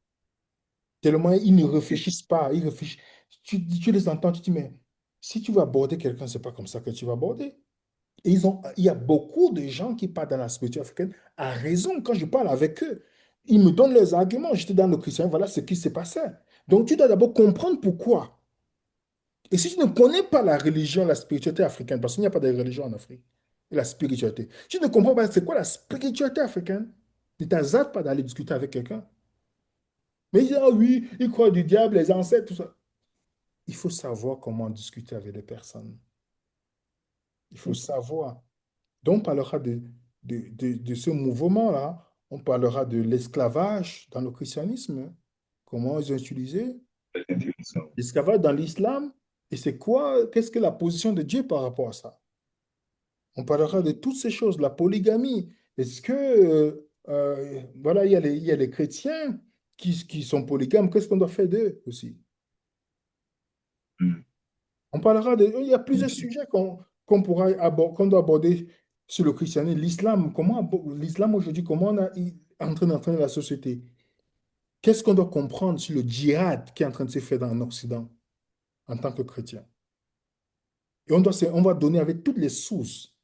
Tellement ils ne réfléchissent pas, ils réfléchissent. Tu les entends, tu dis, mais si tu veux aborder quelqu'un, c'est pas comme ça que tu vas aborder. Et il y a beaucoup de gens qui partent dans la spiritualité africaine à raison. Quand je parle avec eux, ils me donnent leurs arguments. J'étais dans le christianisme, voilà ce qui s'est passé. Donc, tu dois d'abord comprendre pourquoi. Et si tu ne connais pas la religion, la spiritualité africaine, parce qu'il n'y a pas de religion en Afrique, et la spiritualité, si tu ne comprends pas c'est quoi la spiritualité africaine, ne t'hasarde pas d'aller discuter avec quelqu'un. Mais il dit, ah oui, ils croient du diable, les ancêtres, tout ça. Il faut savoir comment discuter avec les personnes. Il faut savoir. Donc, on parlera de ce mouvement-là. On parlera de l'esclavage dans le christianisme, comment ils ont utilisé Très intéressant. l'esclavage dans l'islam, et c'est quoi, qu'est-ce que la position de Dieu par rapport à ça? On parlera de toutes ces choses, la polygamie. Est-ce que, voilà, il y a les chrétiens qui sont polygames, qu'est-ce qu'on doit faire d'eux aussi? Hmm. On parlera de, il y a plusieurs Ok. sujets qu'on doit aborder sur le christianisme, l'islam, l'islam aujourd'hui, comment il est en train d'entraîner la société? Qu'est-ce qu'on doit comprendre sur le djihad qui est en train de se faire dans l'Occident en tant que chrétien? Et on va donner avec toutes les sources,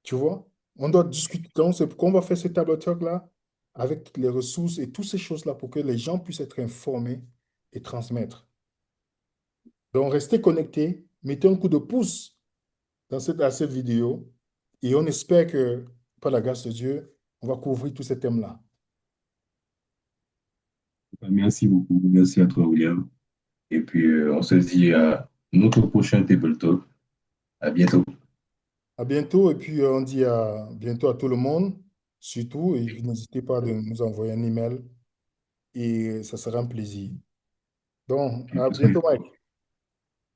tu vois? On doit discuter, donc c'est pourquoi on va faire ce table talk-là avec toutes les ressources et toutes ces choses-là pour que les gens puissent être informés et transmettre. Donc, restez connectés, mettez un coup de pouce à cette vidéo et on espère que, par la grâce de Dieu, on va couvrir tous ces thèmes-là. Merci beaucoup. Merci à toi, William. Et puis, on se dit à notre prochain Table Talk. À bientôt. À bientôt et puis on dit à bientôt à tout le monde, surtout, et n'hésitez pas de nous envoyer un email et ça sera un plaisir. Donc, à bientôt, Mike.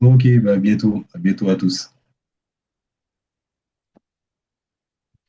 Ok, bah, à bientôt. À bientôt à tous.